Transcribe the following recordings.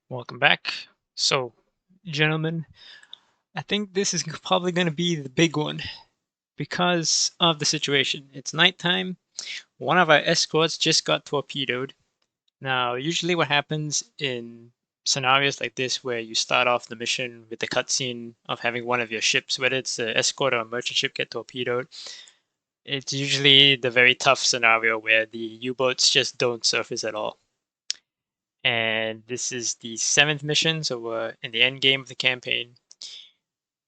Welcome back. So, gentlemen, I think this is probably going to be the big one because of the situation. It's nighttime. One of our escorts just got torpedoed. Now, usually, what happens in scenarios like this, where you start off the mission with the cutscene of having one of your ships, whether it's an escort or a merchant ship, get torpedoed, it's usually the very tough scenario where the U-boats just don't surface at all. And this is the seventh mission, so we're in the end game of the campaign.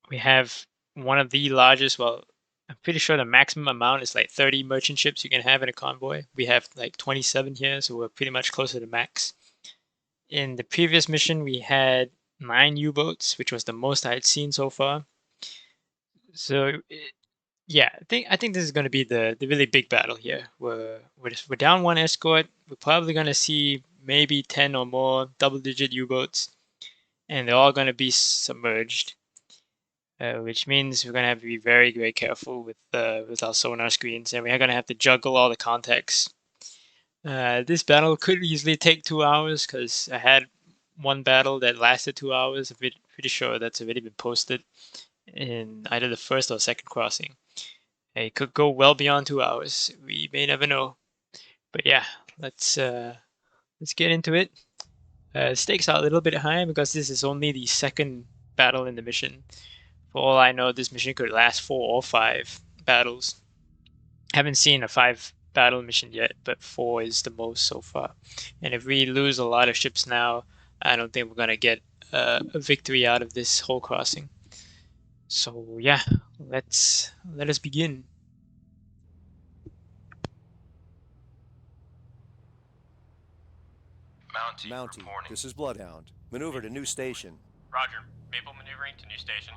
We have one of the largest, well, I'm pretty sure the maximum amount is like 30 merchant ships you can have in a convoy. We have like 27 here, so we're pretty much closer to max. In the previous mission, we had 9 U-boats, which was the most I had seen so far. So yeah, I think this is going to be the really big battle here. We're down one escort. We're probably going to see maybe 10 or more double-digit U-boats, and they're all going to be submerged. Which means we're gonna have to be very, very careful with our sonar screens, and we're gonna have to juggle all the contacts. This battle could easily take 2 hours because I had one battle that lasted 2 hours. I'm pretty sure that's already been posted in either the first or second crossing. It could go well beyond 2 hours. We may never know. But yeah, let's get into it. Stakes are a little bit high because this is only the second battle in the mission. For all I know, this mission could last 4 or 5 battles. Haven't seen a 5 battle mission yet, but 4 is the most so far. And if we lose a lot of ships now, I don't think we're gonna get a victory out of this whole crossing. So yeah, let us begin. Mountie, this is Bloodhound. Maneuver to new station. Roger. Maple maneuvering to new station.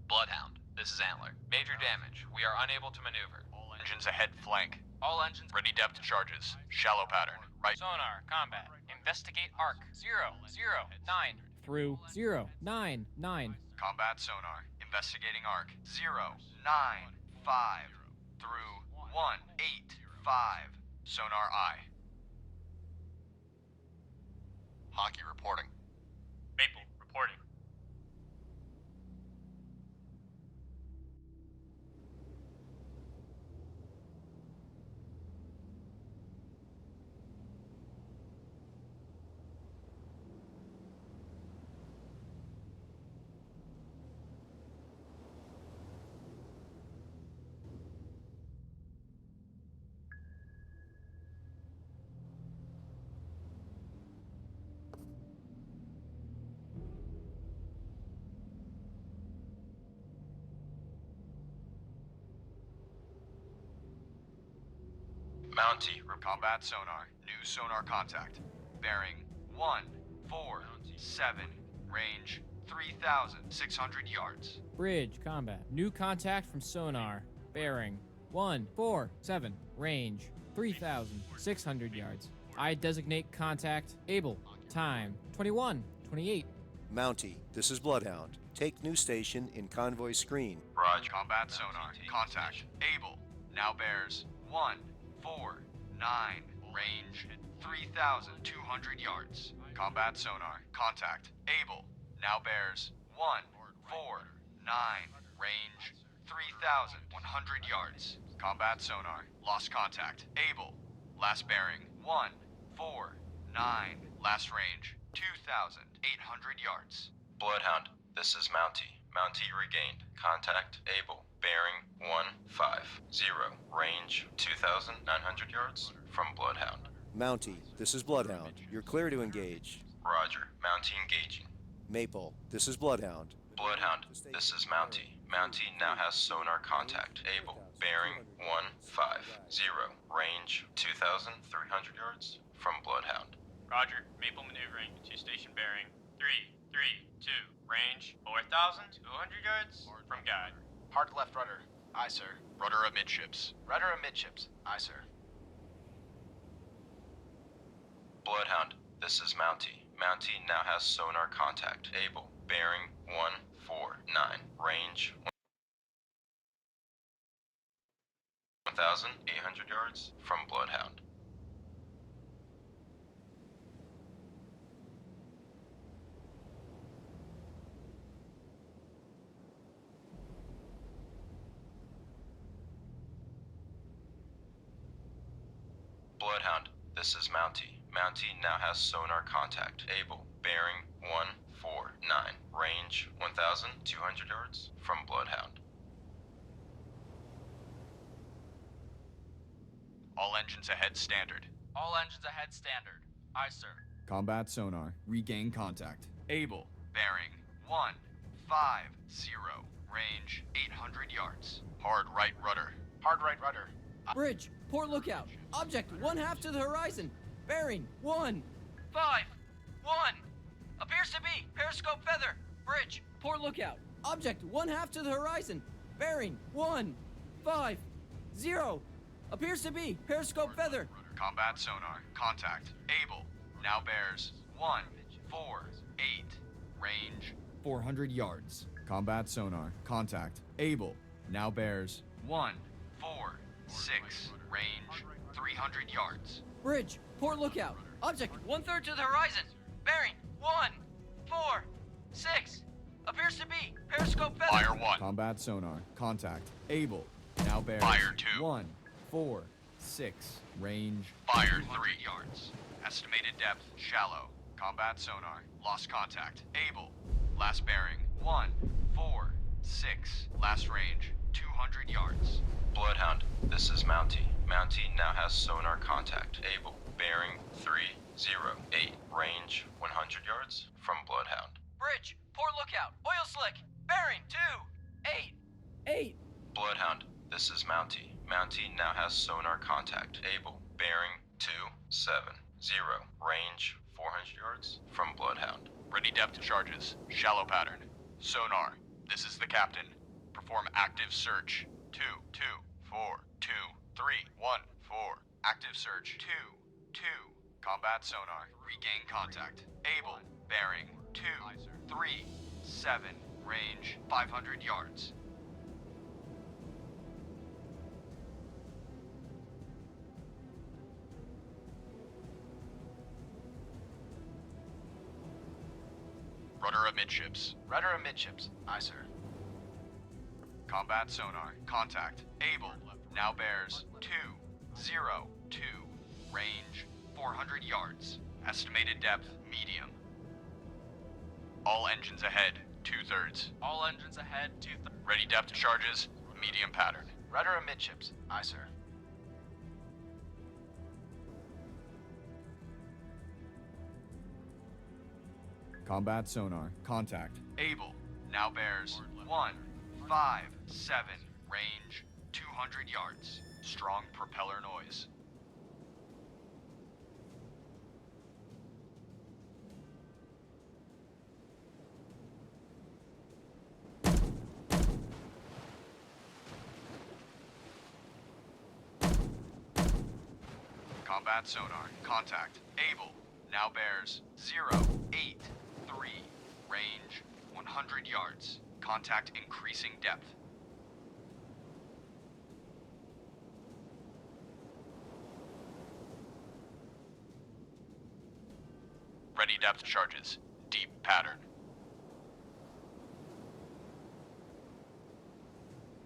Bloodhound, this is Antler. Major damage. We are unable to maneuver. All engines ahead flank. All engines Ready depth charges. Shallow pattern. Right. sonar, combat. Investigate arc. 009. Through 099. Combat sonar. Investigating arc. 095 through 185. Sonar I. Hockey reporting. Maple reporting. Mountie, combat sonar. New sonar contact. Bearing 147. Range 3,600 yards. Bridge combat. New contact from sonar. Bearing 147. Range 3,600 yards. I designate contact. Able. Time 21:28. Mountie, this is Bloodhound. Take new station in convoy screen. Raj, combat sonar. Contact. Able. Now bears 149. Range 3,200 yards. Combat sonar. Contact. Able. Now bears 149. Range 3,100 yards. Combat sonar. Lost contact. Able. Last bearing 149. Last range 2,800 yards. Bloodhound, this is Mountie. Mountie regained. Contact able. Bearing 150. Range 2,900 yards from Bloodhound. Mountie, this is Bloodhound. You're clear to engage. Roger. Mountie engaging. Maple, this is Bloodhound. Bloodhound, this is Mountie. Mountie now has sonar contact able. Bearing 150. Range 2,300 yards from Bloodhound. Roger. Maple maneuvering to station bearing 332. Range 4,200 yards from guide. Hard left rudder. Aye, sir. Rudder amidships. Rudder amidships. Aye, sir. Bloodhound, this is Mountie. Mountie now has sonar contact able. Bearing 149. Range 1,800 yards from Bloodhound. Bloodhound, this is Mountie. Mountie now has sonar contact. Able. Bearing 149. Range 1,200 yards from Bloodhound. All engines ahead standard. All engines ahead standard. Aye, sir. Combat sonar. Regain contact. Able. Bearing 150. Range 800 yards. Hard right rudder. Hard right rudder. Bridge, port lookout. Object 1/2 to the horizon. Bearing 1. 5. 1. Appears to be periscope feather. Bridge. Port lookout. Object 1/2 to the horizon. Bearing 1. 5. 0. Appears to be periscope feather. Combat sonar. Contact. Able. Now bears 148. Range 400 yards. Combat sonar. Contact. Able. Now bears. 146. Range 300 yards. Bridge, port lookout. Object 1/3 to the horizon. Bearing 146. Appears to be periscope feather. Fire 1. Combat sonar. Contact. Able. Now bears. Fire 2. 1, 4, 6. Range. Fire 3 yards. Estimated depth shallow. Combat sonar. Lost contact. Able. Last bearing 146. Last range 200 yards. Bloodhound, this is Mountie. Mountie now has sonar contact. Able. Bearing 308. Range 100 yards from Bloodhound. Bridge. Port lookout. Oil slick. Bearing 2-8. 8. Bloodhound, this is Mountie. Mountie now has sonar contact. Able. Bearing 270. Range 400 yards from Bloodhound. Ready depth charges. Shallow pattern. Sonar. This is the captain. Perform active search. 2, 2, 4, 2, 3, 1, 4. Active search. 2, 2. Combat sonar. Regain contact. Able. Bearing 2, 3, 7. Range 500 yards. Rudder amidships. Rudder amidships. Aye, sir. Combat sonar. Contact. Able. Now bears 202. Range 400 yards. Estimated depth medium. All engines ahead 2/3. All engines ahead 2/3. Ready depth charges. Medium pattern. Rudder amidships. Aye, sir. Combat sonar. Contact. Able. Now bears 157. Range 200 yards. Strong propeller noise. Combat sonar. Contact. Able. Now bears 083. Range 100 yards. Contact increasing depth. Ready depth charges. Deep pattern.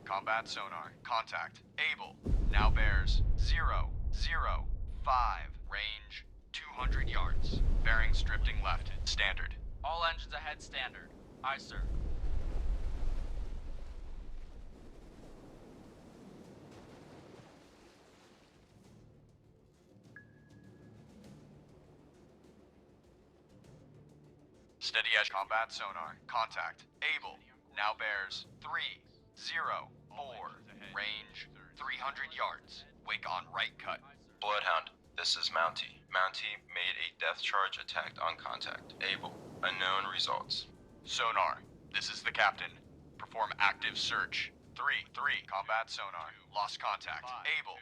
Combat sonar. Contact. Able. Now bears 005. Range 200 yards. Bearings drifting left. Standard. All engines ahead standard. Aye, sir. Steady as combat sonar. Contact. Able. Now bears 304. Range 300 yards. Wake on right cut. Bloodhound, this is Mountie. Mountie made a depth charge attack on contact. Able. Unknown results. Sonar, this is the captain. Perform active search. 3. Combat sonar. Lost contact. Able.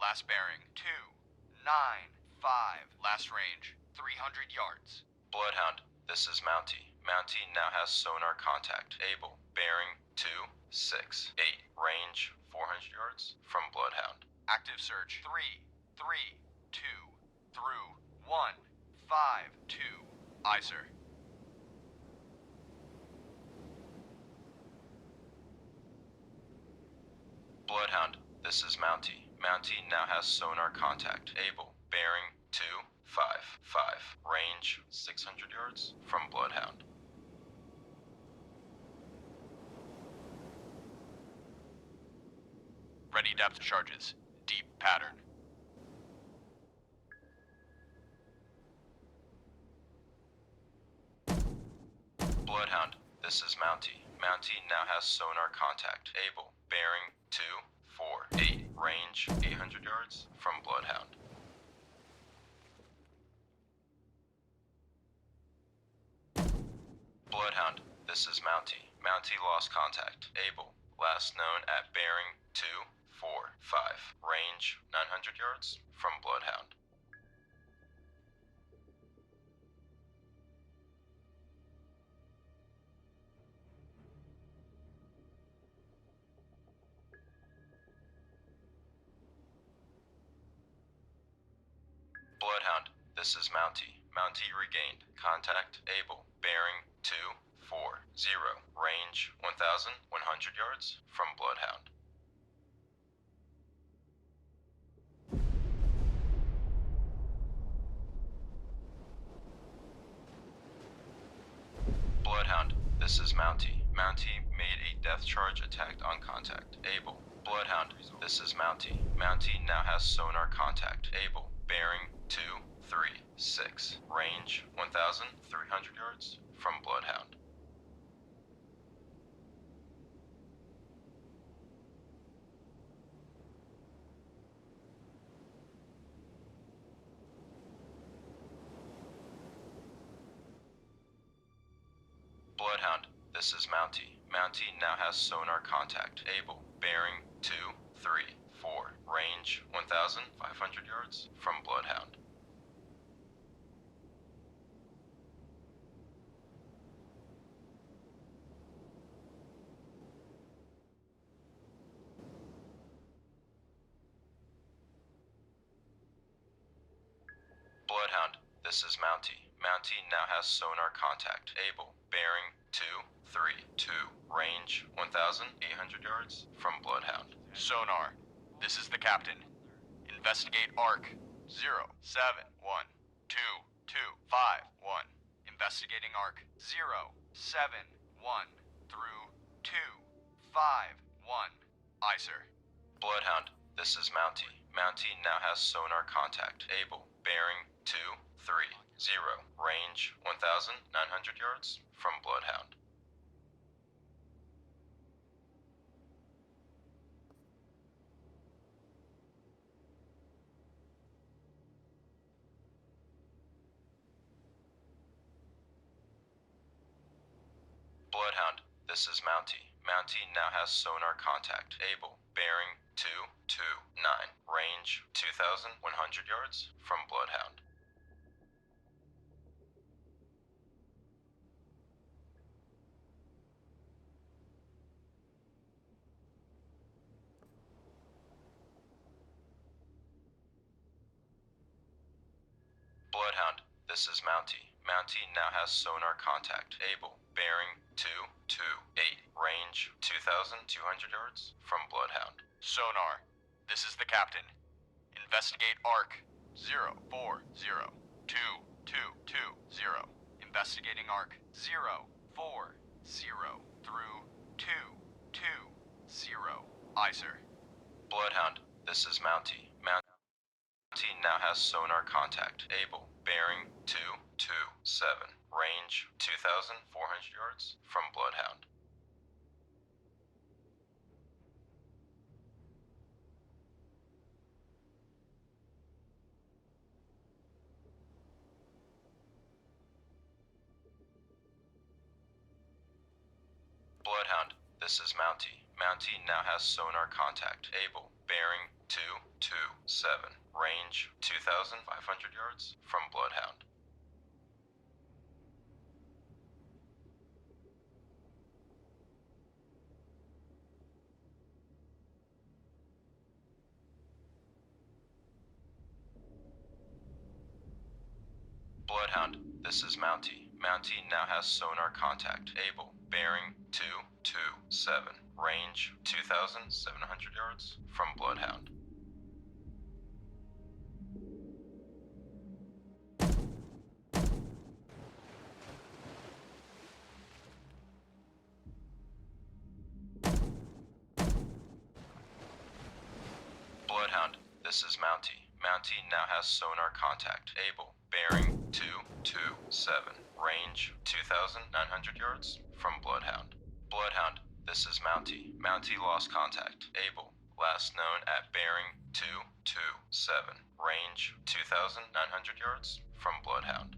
Last bearing 295. Last range 300 yards. Bloodhound, this is Mountie. Mountie now has sonar contact. Able. Bearing 268. Range 400 yards from Bloodhound. Active search 332 through 152. Aye, sir. Bloodhound, this is Mountie. Mountie now has sonar contact. Able. bearing 255, range 600 yards from Bloodhound. Ready depth charges. Deep pattern. Bloodhound, this is Mountie. Mountie now has sonar contact. Able, bearing 248, range 800 yards from Bloodhound. Bloodhound, this is Mountie. Mountie lost contact. Able, last known at bearing 245, range 900 yards from Bloodhound. Bloodhound, this is Mountie. Mountie regained. Contact Able. Bearing 240. Range 1,100 yards from Bloodhound. Bloodhound, this is Mountie. Mountie made a death charge attack on contact. Able. Bloodhound, this is Mountie. Mountie now has sonar contact. Able. Bearing 236. Range 1,300 yards from Bloodhound. Bloodhound, this is Mountie. Mountie now has sonar contact. Able. Bearing 234. Range 1,500 yards from Bloodhound. Bloodhound, this is Mountie. Mountie now has sonar contact. Able. Bearing 232. Range 1,800 yards from Bloodhound. Sonar, this is the captain. Investigate ARC 07122551. Investigating ARC 071 through 251. Aye, sir. Bloodhound, this is Mountie. Mountie now has sonar contact. Able. Bearing 230. Range 1,900 yards from Bloodhound. Bloodhound, this is Mountie. Mountie now has sonar contact. Able. Bearing 229. Range 2,100 yards from Bloodhound. Bloodhound, this is Mountie. Mountie now has sonar contact. Able. Bearing 228. Range 2,200 yards from Bloodhound. Sonar, this is the captain. Investigate ARC 04022220. Investigating ARC 040 through 220. Aye, sir. Bloodhound, this is Mountie. Mountie now has sonar contact. Able. Bearing 227. Range 2,400 yards from Bloodhound. Bloodhound, this is Mountie. Mountie now has sonar contact. Able. Bearing 227. Range 2,500 yards from Bloodhound. Bloodhound, this is Mountie. Mountie now has sonar contact. Able. Bearing 227. Range 2,700 yards from Bloodhound. this is Mountie. Mountie now has sonar contact. Able. Bearing 227. Range 2,900 yards from Bloodhound. Bloodhound, this is Mountie. Mountie lost contact. Able. Last known at bearing 227. Range 2,900 yards from Bloodhound.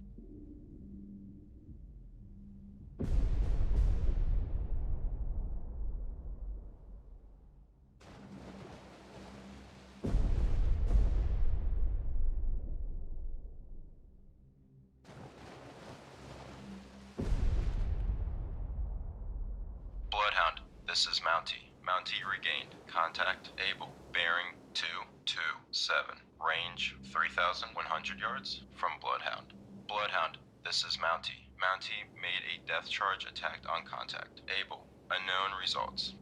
Bloodhound, this is Mountie. Mountie regained. Contact Able. Bearing 227. Range 3,100 yards from Bloodhound. Bloodhound, this is Mountie. Mountie made a death charge attack on contact. Able. Unknown results.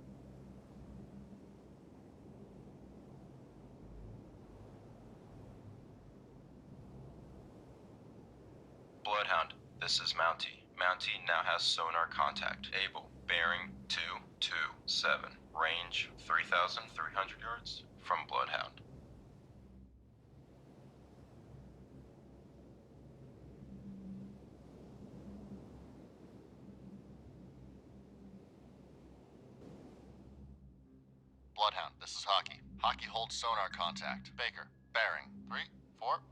Bloodhound, this is Mountie. Mountie now has sonar contact. Able. Bearing 227. Range 3,300 yards from Bloodhound. Bloodhound, this is Hockey. Hockey holds sonar contact. Baker, bearing 340.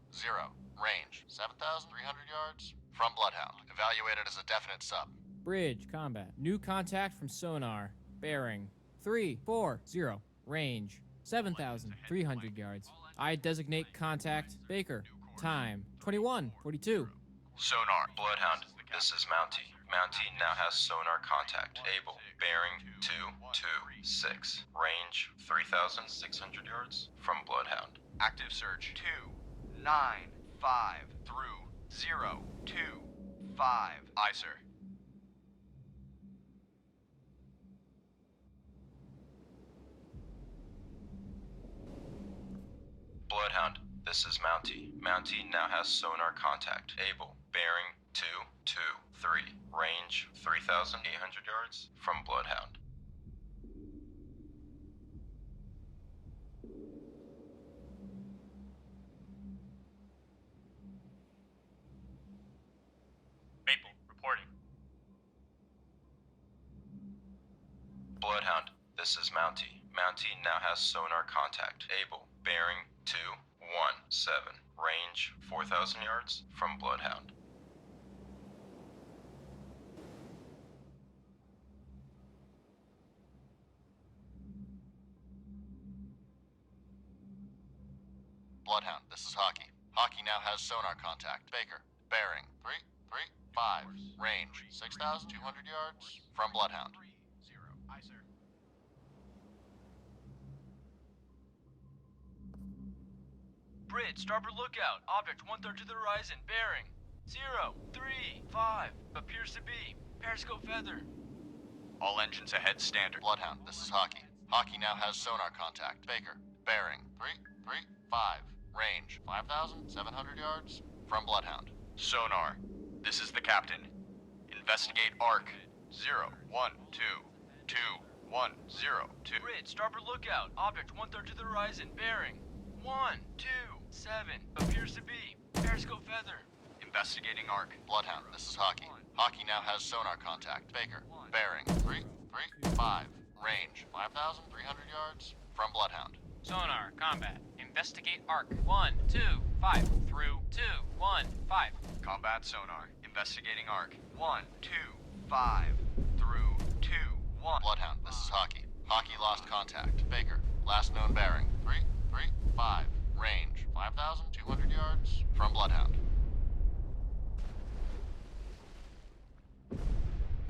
Range 7,300 yards from Bloodhound. Evaluated as a definite sub. Bridge, combat. New contact from sonar. Bearing 340. Range 7,300 yards. I designate contact Baker. Time 21:42. Sonar. Bloodhound, this is Mountie. Mountie now has sonar contact. Able. Bearing 226. Range 3,600 yards from Bloodhound. Active search. 295 through 025. Aye, sir. Bloodhound, this is Mountie. Mountie now has sonar contact. Able. Bearing 223. Range 3,800 yards from Bloodhound. Maple, reporting. Bloodhound, this is Mountie. Mountie now has sonar contact. Able. Bearing 217. Range 4,000 yards from Bloodhound. Bloodhound, this is Hockey. Hockey now has sonar contact. Baker, bearing 335. Range 6,200 yards from Bloodhound. 30. Aye, sir. Bridge, starboard lookout. Object 1/3 to the horizon. Bearing 035. Appears to be periscope feather. All engines ahead, standard. Bloodhound, this is Hockey. Hockey now has sonar contact. Baker, bearing 335. Range 5,700 yards from Bloodhound. Sonar, this is the captain. Investigate arc 0122102. Bridge, starboard lookout. Object 1/3 to the horizon. Bearing 127. Appears to be periscope feather. Investigating arc. Bloodhound, this is Hockey. Hockey now has sonar contact. Baker, bearing 335. Range 5,300 yards from Bloodhound. Sonar, combat. Investigate arc. 125 through 215. Combat sonar. Investigating arc. 125 through 21. Bloodhound, this is Hockey. Hockey lost contact. Baker, last known bearing 335. Range 5,200 yards from Bloodhound.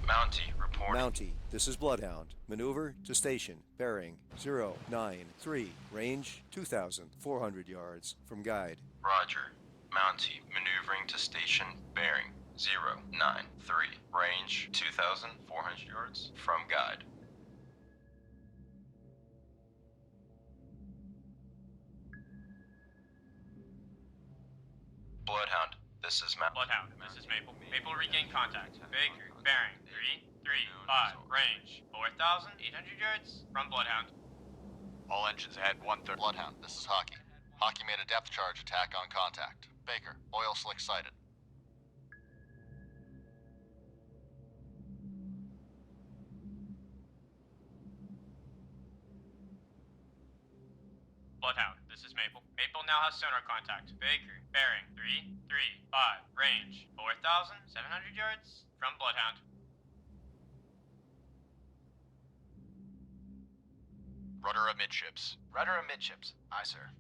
Mountie reporting. Mountie, this is Bloodhound. Maneuver to station. Bearing 093. Range 2,400 yards from guide. Roger. Mountie maneuvering to station. Bearing 093. Range 2,400 yards from guide. Bloodhound, this is Bloodhound, this is Maple. Maple regain contact. Baker, bearing 335. Range 4,800 yards from Bloodhound. All engines ahead, 1/3. Bloodhound, this is Hockey. Hockey made a depth charge attack on contact. Baker, oil slick sighted. Bloodhound, this is Maple. Maple now has sonar contact. Baker, bearing 335, range 4,700 yards from Bloodhound. Rudder amidships. Rudder amidships. Aye, sir.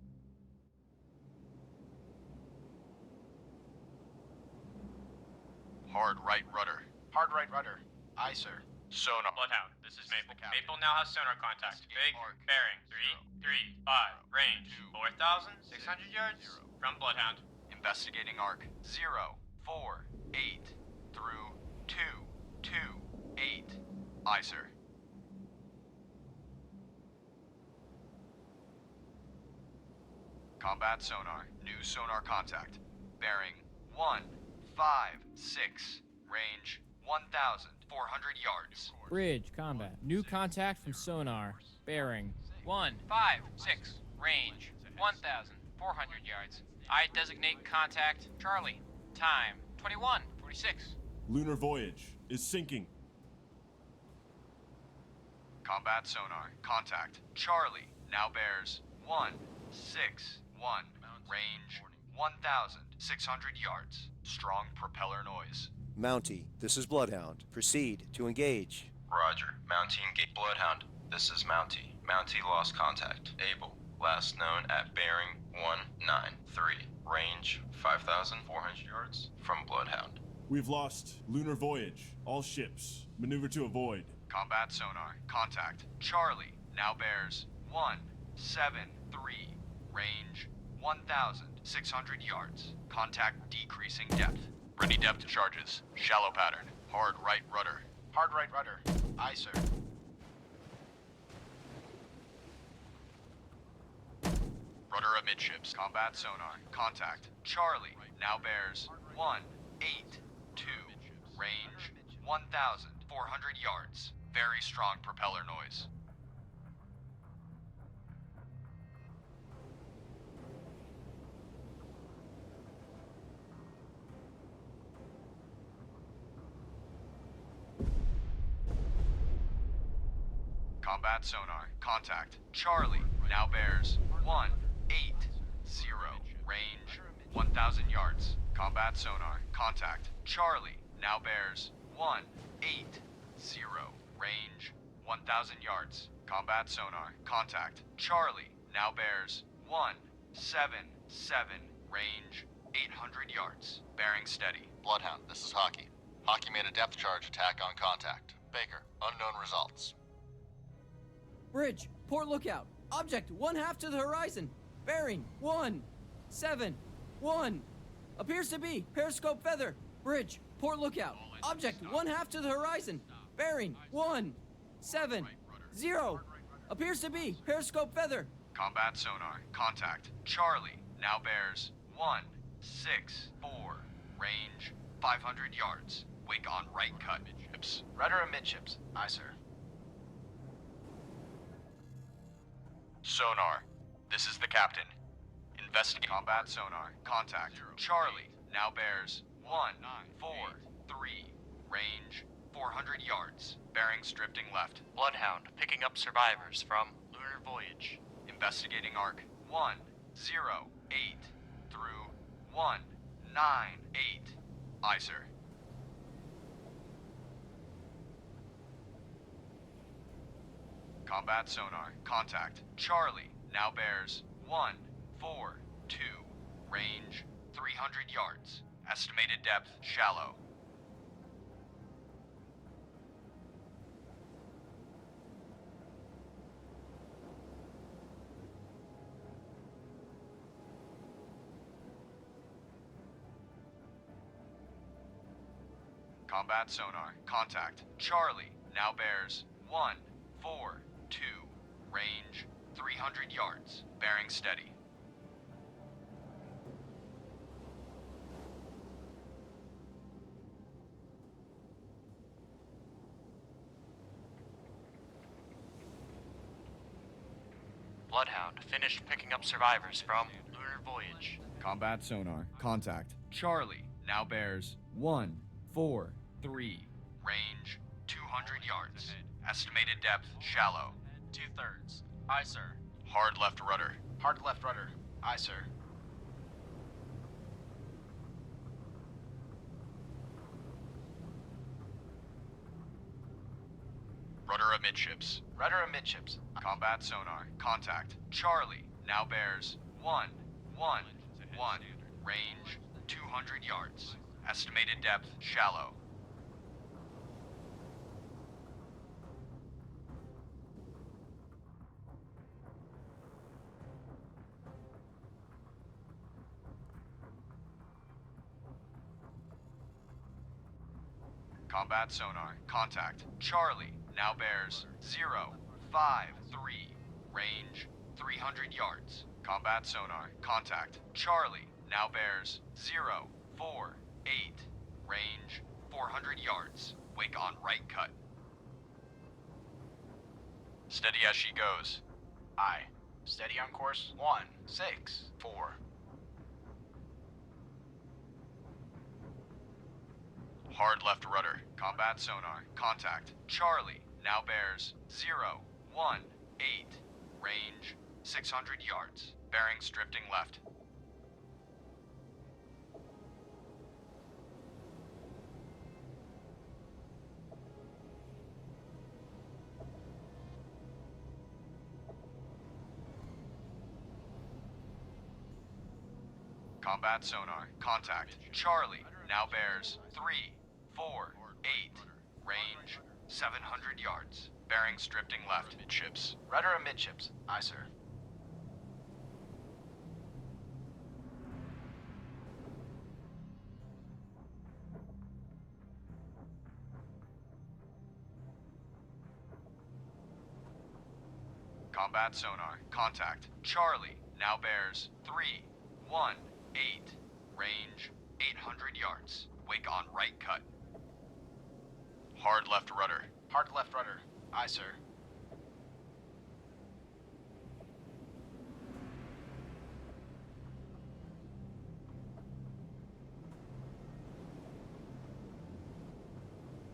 Hard right rudder. Hard right rudder. Aye, sir. Sonar. Bloodhound, this is Maple. Maple now has sonar contact. Baker, bearing 335, range 4,600 yards from Bloodhound. Investigating arc 048 through 228. Aye, sir. Combat sonar. New sonar contact. Bearing 156. Range 1,400 yards. Bridge, combat. New contact from sonar. Bearing. 156. Range 1,400 yards. I designate contact Charlie. Time 21:46. Lunar Voyage is sinking. Combat sonar. Contact. Charlie now bears 161. Range 1,600 yards. Strong propeller noise. Mountie, this is Bloodhound. Proceed to engage. Roger. Mountie engage. Bloodhound, this is Mountie. Mountie lost contact. Able. Last known at bearing 193. Range 5,400 yards from Bloodhound. We've lost Lunar Voyage. All ships. Maneuver to avoid. Combat sonar. Contact. Charlie now bears 173. Range 1,600 yards. Contact decreasing depth. Ready depth charges. Shallow pattern. Hard right rudder. Hard right rudder. Aye, sir. Rudder amidships. Combat sonar. Contact. Charlie now bears 182. Range 1,400 yards. Very strong propeller noise. Combat sonar. Contact. Charlie now bears 180. Range 1,000 yards. Combat sonar. Contact. Charlie now bears 180. Range 1,000 yards. Combat sonar. Contact. Charlie now bears 177. Range 800 yards. Bearing steady. Bloodhound, this is Hockey. Hockey made a depth charge attack on contact. Baker, unknown results. Bridge, port lookout. Object 1/2 to the horizon. Bearing 171. Appears to be periscope feather. Bridge, port lookout. Object 1/2 to the horizon. Bearing 170. Appears to be periscope feather. Combat sonar. Contact. Charlie now bears 164. Range 500 yards. Wake on right cut. Amidships. Rudder amidships. Aye, sir. Sonar. This is the captain. Investigate combat sonar. Contact. Charlie now bears 143. Range 400 yards. Bearings drifting left. Bloodhound picking up survivors from Lunar Voyage. Investigating arc 108 through 198. Aye, sir. Combat sonar. Contact. Charlie now bears 142. Range 300 yards. Estimated depth shallow. Combat sonar. Contact. Charlie now bears 142. Range 300 yards. Bearing steady. Bloodhound finished picking up survivors from Lunar Voyage. Combat sonar. Contact. Charlie now bears 143. Range 200 yards. Estimated depth shallow. 2/3. Aye, sir. Hard left rudder. Hard left rudder. Aye, sir. Rudder amidships. Rudder amidships. Combat sonar. Contact. Charlie now bears 111. Range 200 yards. Estimated depth shallow. Combat sonar. Contact. Charlie now bears 053. Range 300 yards. Combat sonar. Contact. Charlie now bears 048. Range 400 yards. Wake on right cut. Steady as she goes. Aye. Steady on course. 164. Hard left rudder. Combat sonar. Contact. Charlie now bears 018. Range 600 yards. Bearings drifting left. Combat sonar. Contact. Charlie now bears 348. Range 700 yards. Bearings drifting left. Midships. Rudder amidships. Aye, sir. Combat sonar. Contact. Charlie now bears 318. Range 800 yards. Wake on right cut. Hard left rudder. Hard left rudder. Aye, sir.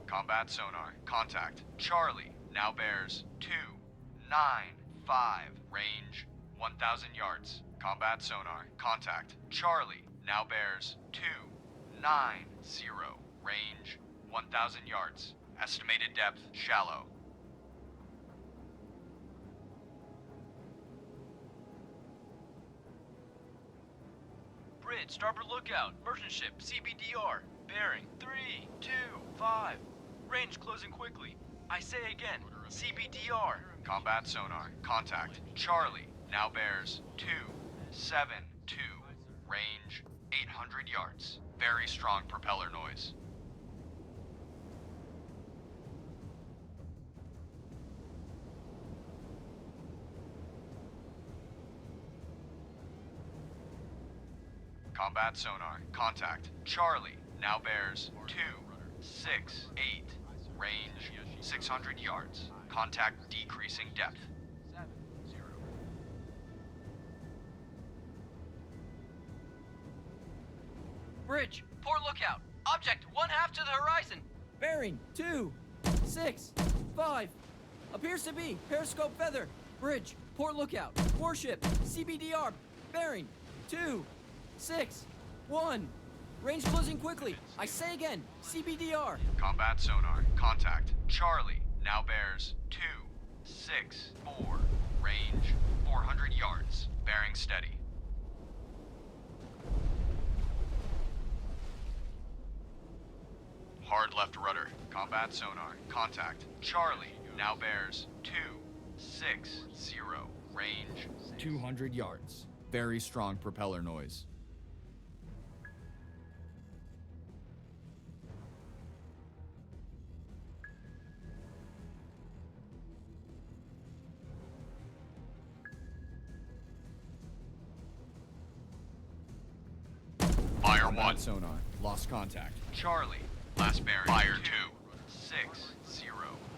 Combat sonar. Contact. Charlie now bears 295. Range 1,000 yards. Combat sonar. Contact. Charlie now bears 290. Range 1,000 yards. Estimated depth shallow. Bridge, starboard lookout. Merchant ship, CBDR. Bearing 325. Range closing quickly. I say again, CBDR. Combat sonar. Contact. Charlie now bears 272. Range 800 yards. Very strong propeller noise. Combat sonar. Contact. Charlie now bears 268. Range 600 yards. Contact decreasing depth. Bridge, port lookout. Object 1/2 to the horizon. Bearing 265. Appears to be periscope feather. Bridge, port lookout. Warship, CBDR. Bearing 261. Range closing quickly. I say again, CBDR. Combat sonar. Contact. Charlie now bears 264. Range 400 yards. Bearing steady. Hard left rudder. Combat sonar. Contact. Charlie now bears 260. Range 200 yards. Very strong propeller noise. Fire Combat 1. sonar. Lost contact. Charlie. Last bearing. Fire 2. 60.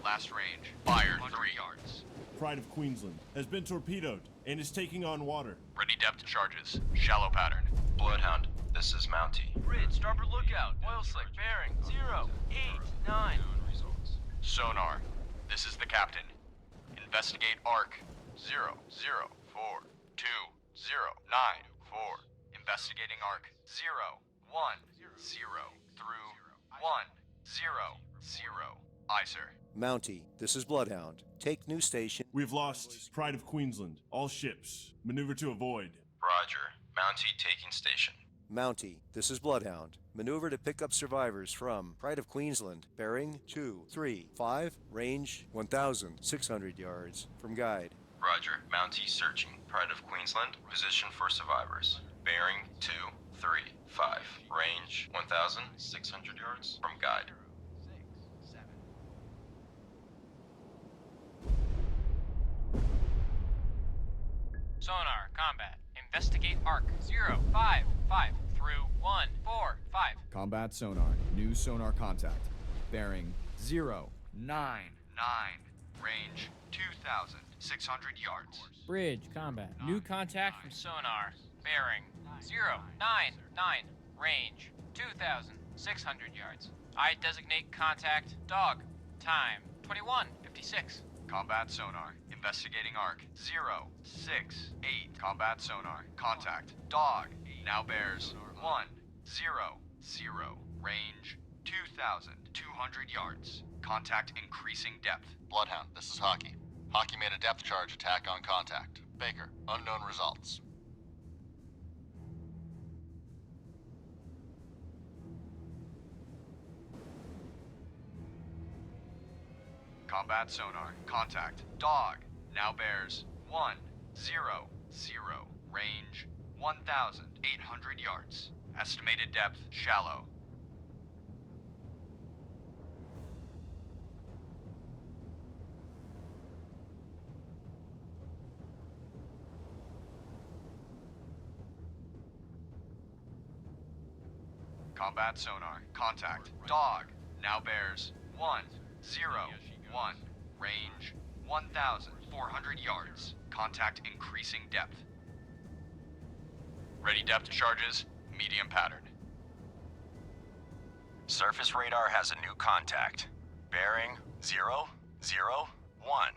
Last range. Fire 3 yards. Pride of Queensland, has been torpedoed and is taking on water. Ready depth charges. Shallow pattern. Bloodhound, this is Mountie. Bridge, starboard lookout. Oil slick, bearing 0, 8, 9. Sonar, this is the captain. Investigate arc 0, 0, 4, 2, 0, 9, 4. Investigating arc 0, 1, 0, through 1, 0, 0. Aye, sir. Mountie, this is Bloodhound. Take new station. We've lost Pride of Queensland. All ships, maneuver to avoid. Roger. Mountie taking station. Mountie, this is Bloodhound. Maneuver to pick up survivors from Pride of Queensland. Bearing 235. Range 1,600 yards. From guide. Roger. Mountie searching. Pride of Queensland. Position for survivors. Bearing 235. Range 1,600 yards. From guide. Sonar, combat. Investigate arc 0, 5, 5 through 1, 4, 5. Combat sonar. New sonar contact. Bearing 0, 9. 9. Range 2,600 yards. Bridge, combat. New contact from sonar. Bearing 0, 9, 9. Range 2,600 yards. I designate contact dog. Time 21:56. Combat sonar. Investigating arc 0, 6, 8. Combat sonar. Contact. Dog. Now bears 1, 0, 0. Range 2,200 yards. Contact increasing depth. Bloodhound, this is Hockey. Hockey made a depth charge attack on contact. Baker, unknown results. Combat sonar. Contact. Dog. Now bears 1, 0, 0. Range 1,800 yards. Estimated depth shallow. Combat sonar. Contact. Dog. Now bears 1, 0, 1. Range 1,400 yards. Contact increasing depth. Ready depth charges. Medium pattern. Surface radar has a new contact. Bearing 0, 0, 1.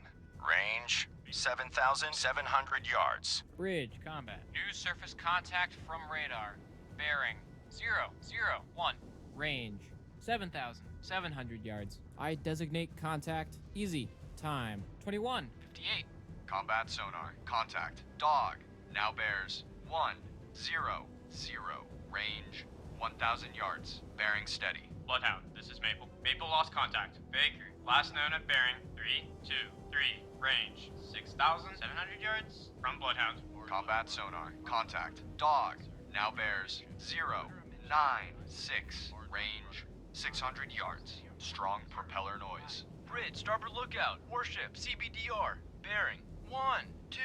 Range 7,700 yards. Bridge, combat. New surface contact from radar. Bearing 0, 0, 1. Range 7,700 yards. I designate contact. Easy. Time 21:58. Combat sonar. Contact. Dog. Now bears 1, 0, 0. Range 1,000 yards. Bearing steady. Bloodhound, this is Maple. Maple lost contact. Baker, last known at bearing 323. Range 6,700 yards from Bloodhound. Combat sonar. Contact. Dog. Now bears 0, 9, 6. Range 600 yards. Strong propeller noise. Bridge, starboard lookout. Warship, CBDR. Bearing 1, 2,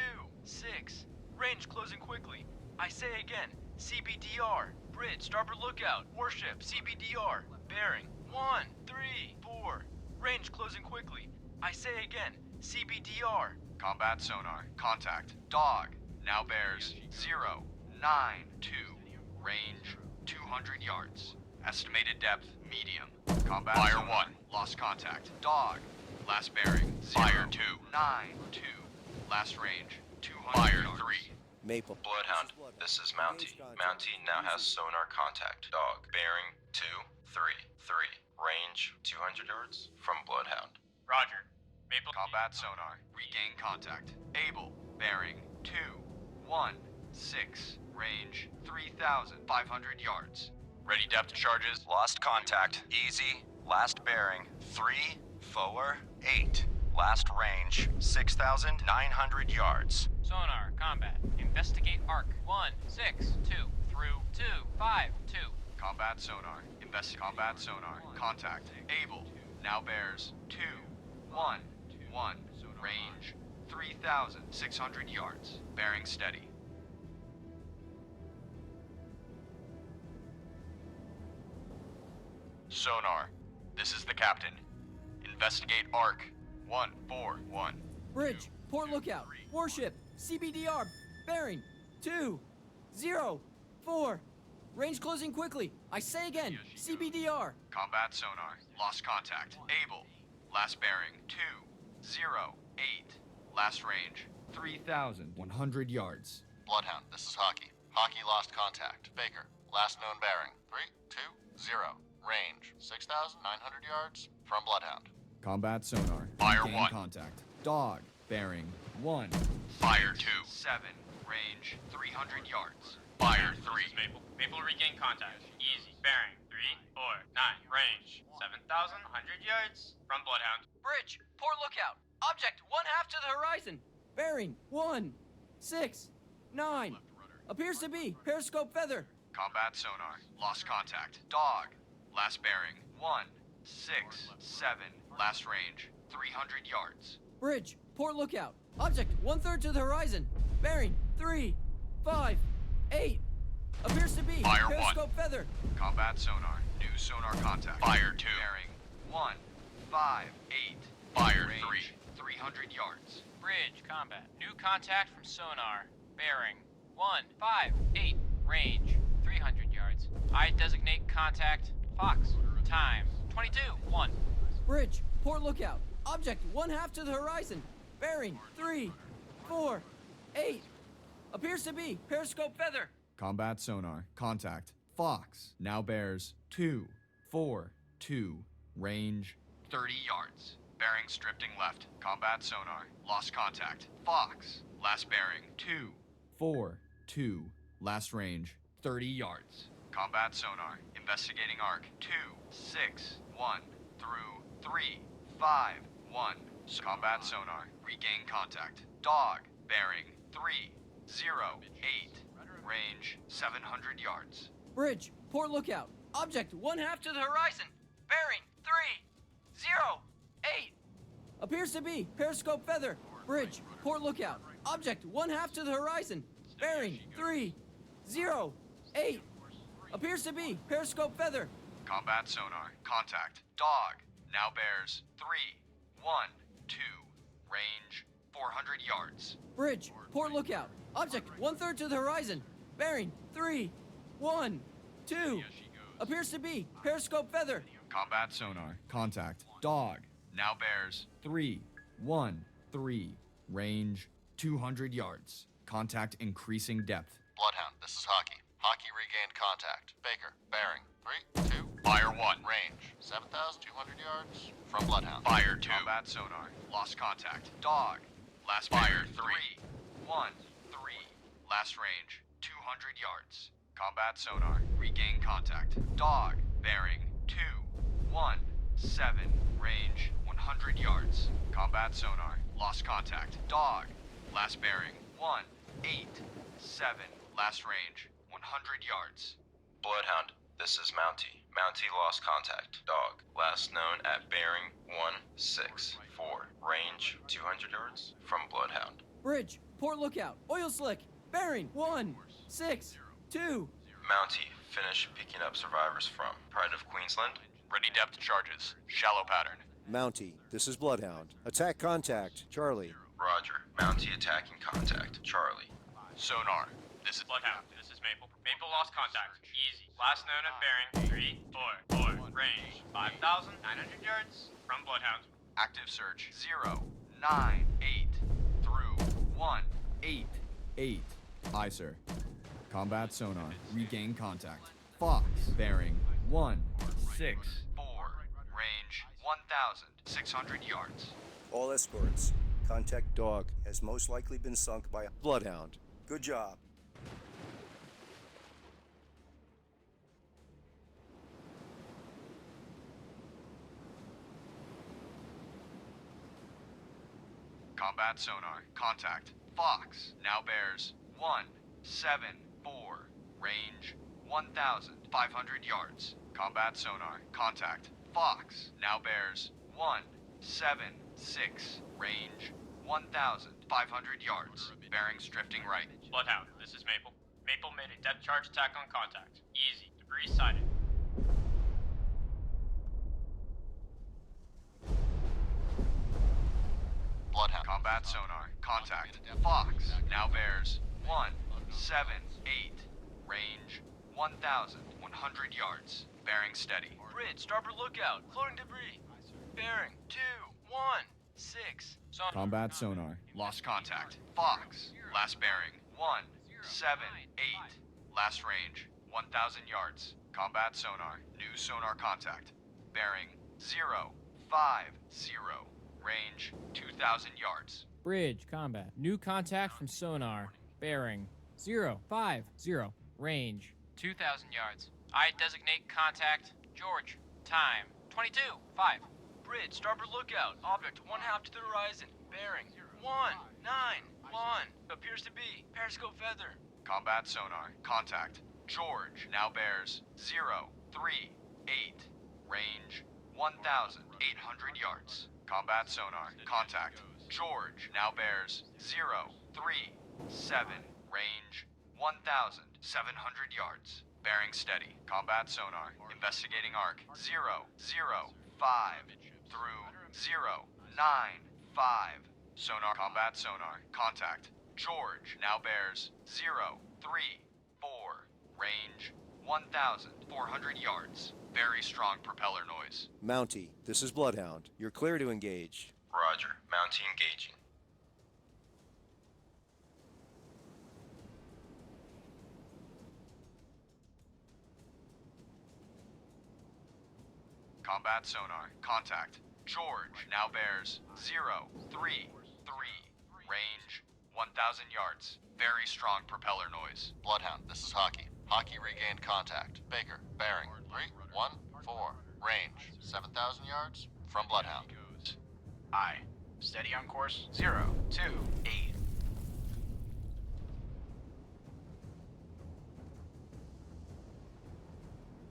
6. Range closing quickly. I say again, CBDR. Bridge, starboard lookout. Warship, CBDR. Bearing 1, 3, 4. Range closing quickly. I say again, CBDR. Combat sonar. Contact. Dog. Now bears 0, 9, 2. Range 200 yards. Estimated depth medium. Combat Fire sonar. 1. Lost contact. Dog. Last bearing 0, Fire 2. 9, 2. Last range 200 Fire yards. 3. Maple. Bloodhound, this is Mountie. Mountie now has sonar contact. Dog. Bearing 2, 3, 3. Range 200 yards from Bloodhound. Roger. Maple. Combat sonar. Regain contact. Able. Bearing 2, 1, 6. Range 3,500 yards. Ready depth charges. Lost contact. Easy. Last bearing 3, 4, 8. Last range 6,900 yards. Sonar, combat. Investigate arc 1, 6, 2 through 2, 5, 2. Combat sonar. Combat sonar. Contact. Able. Now bears 2, 1, 1. Range 3,600 yards. Bearing steady. Sonar. This is the captain. Investigate arc 141. Bridge, port lookout. Warship, CBDR, bearing 204. Range closing quickly. I say again, CBDR. Combat sonar. Lost contact. Able. Last bearing 208. Last range 3,100 yards. Bloodhound, this is Hockey. Hockey lost contact. Baker, last known bearing 320. Range 6,900 yards from Bloodhound. Combat sonar. Fire Regain 1. contact. Dog. Bearing 1. Fire 2. 7. Range 300 yards. Fire 3. This is Maple. Maple regain contact. Easy. Bearing 349. Range 7,100 yards from Bloodhound. Bridge, port lookout. Object 1/2 to the horizon. Bearing 169. Appears to be periscope feather. Combat sonar. Lost contact. Dog. Last bearing 167. Last range 300 yards. Bridge, port lookout. Object 1/3 to the horizon. Bearing 358. Appears to be Fire 1. periscope feather. Combat sonar. New sonar contact. Fire 2. Bearing 158. Fire 3. 300 yards. Bridge, combat. New contact from sonar. Bearing 158. Range 300 yards. I designate contact Fox. Time 22:1. Bridge, port lookout. Object 1/2 to the horizon. Bearing 348. Appears to be periscope feather. Combat sonar. Contact. Fox. Now bears 242. Range 30 yards. Bearings drifting left. Combat sonar. Lost contact. Fox. Last bearing 242. Last range 30 yards. Combat sonar. Investigating arc 261 through 351. Combat sonar. Regain contact. Dog. Bearing 308. Range 700 yards. Bridge, port lookout. Object 1/2 to the horizon. Bearing 308. Appears to be periscope feather. Bridge, port lookout. Object 1/2 to the horizon. Bearing 308. Appears to be periscope feather. Combat sonar. Contact. Dog. Now bears 312. Range 400 yards. Bridge, port lookout. Object 1/3 to the horizon. Bearing 312. Appears to be periscope feather. Combat sonar. Contact. Dog. Now bears 313. Range 200 yards. Contact increasing depth. Bloodhound, this is Hockey. Hockey regained contact. Baker, bearing 32. Fire 1. Range 7,200 yards from Bloodhound. Fire 2. Combat sonar. Lost contact. Dog. Last fire 313. Last range 200 yards. Combat sonar. Regain contact. Dog. Bearing 217. Range 100 yards. Combat sonar. Lost contact. Dog. Last bearing 187. Last range 100 yards. Bloodhound, this is Mountie. Mountie lost contact. Dog. Last known at bearing 164. Range 200 yards from Bloodhound. Bridge, port lookout. Oil slick. Bearing 162. Mountie, finish picking up survivors from Pride of Queensland. Ready depth charges. Shallow pattern. Mountie, this is Bloodhound. Attack contact. Charlie. Roger. Mountie attacking contact. Charlie. Sonar. This is Bloodhound. This is Maple. Maple lost contact. Easy. Last known at bearing 344. Range 5,900 yards from Bloodhound. active search 098 through 188. Aye, sir. Combat sonar. Regain contact. Fox. Bearing 164. Range 1,600 yards. All escorts. Contact dog has most likely been sunk by a Bloodhound. Good job. Combat sonar. Contact. Fox. Now bears 174. Range 1,500 yards. Combat sonar. Contact. Fox. Now bears 176. Range 1,500 yards. Bearings drifting right. Bloodhound, this is Maple. Maple made a depth charge attack on contact. Easy. Debris sighted. Bloodhound. Combat Combat sonar. Contact. Fox now bears 178. Range 1,100 yards. Bearing steady. Bridge, starboard lookout. Floating debris. Bearing 216. Combat sonar. Lost contact. Fox. Last bearing 178. Last range 1,000 yards. Combat sonar. New sonar contact. Bearing 050. Range 2,000 yards. Bridge, combat. New contact from sonar. Bearing 050. Range 2,000 yards. I designate contact. George. Time 22:05. Bridge, starboard lookout. Object 1/2 to the horizon. Bearing 191. Appears to be periscope feather. Combat sonar. Contact. George now bears 038. Range 1,800 yards. Combat sonar. Contact. George now bears 037. Range 1,700 yards. Bearing steady. Combat sonar. Investigating arc 005 through 095. Sonar. Combat sonar. Contact. George now bears 034. Range 1,400 yards. Very strong propeller noise. Mountie, this is Bloodhound. You're clear to engage. Roger. Mountie engaging. Combat sonar. Contact. George now bears 033. Range 1,000 yards. Very strong propeller noise. Bloodhound, this is Hockey. Hockey regained contact. Baker, bearing 314. Range 7,000 yards from Bloodhound. Aye. Steady on course 028.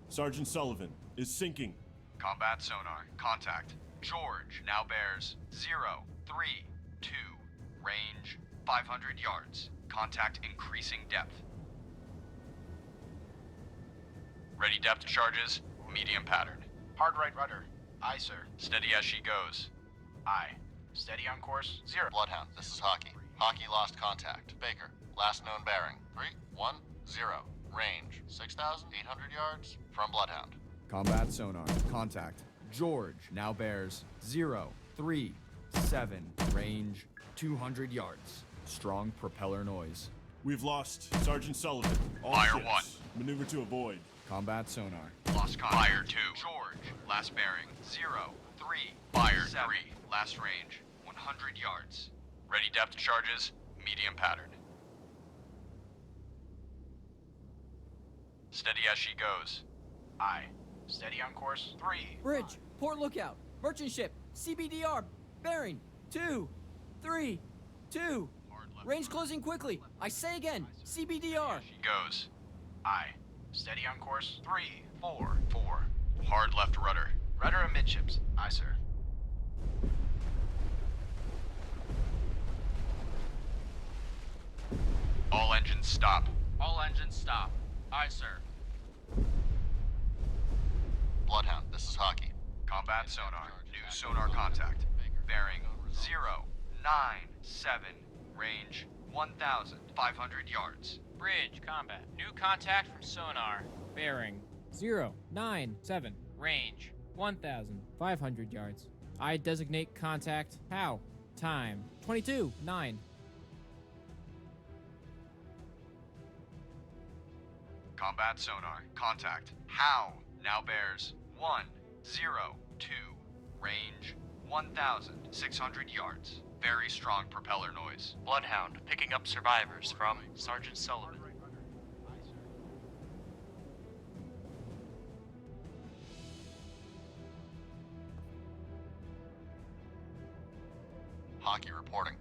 Sergeant Sullivan is sinking. Combat sonar. Contact. George now bears 032. Range 500 yards. Contact increasing depth. Ready depth charges. Medium pattern. Hard right rudder. Aye, sir. Steady as she goes. Aye. Steady on course 0. Bloodhound, this is Hockey. Hockey lost contact. Baker, last known bearing 310. Range 6,800 yards from Bloodhound. Combat sonar. Contact. George now bears 037. Range 200 yards. Strong propeller noise. We've lost Sergeant Sullivan. All Fire ships. 1. Maneuver to avoid. Combat sonar. Lost contact. Fire 2. George. Last bearing 03. Fire 3. Last range 100 yards. Ready depth charges. Medium pattern. Steady as she goes. Aye. Steady on course 3. Bridge, port lookout. Merchant ship, CBDR, bearing 232. Range closing quickly. I say again, CBDR. She goes. Aye. Steady on course 344. Hard left rudder. Rudder amidships. Aye, sir. All engines stop. All engines stop. Aye, sir. Bloodhound, this is Hockey. Combat sonar. New sonar contact. Bearing 097. Range 1,500 yards. Bridge, combat. New contact from sonar. bearing 097. Range 1,500 yards. I designate contact. How? Time 22:09. Combat sonar. Contact. How now bears 102. Range 1,600 yards. Very strong propeller noise. Bloodhound picking up survivors from Sergeant Sullivan. Hockey reporting.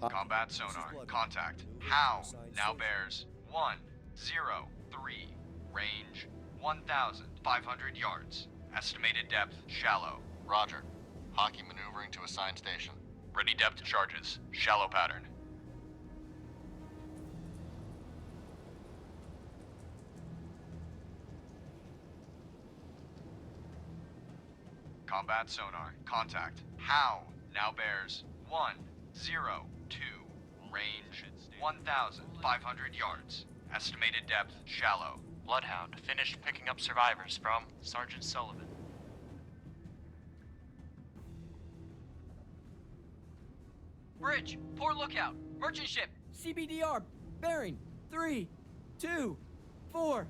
Combat sonar. Contact. How now bears 103. Range 1,500 yards. Estimated depth shallow. Roger. Hockey maneuvering to assigned station. Ready depth charges. Shallow pattern. Combat sonar. Contact. How now bears 2. Range 1,500 yards. Estimated depth shallow. Bloodhound finished picking up survivors from Sergeant Sullivan. Bridge, port lookout, merchant ship, CBDR, bearing 3, 2, 4.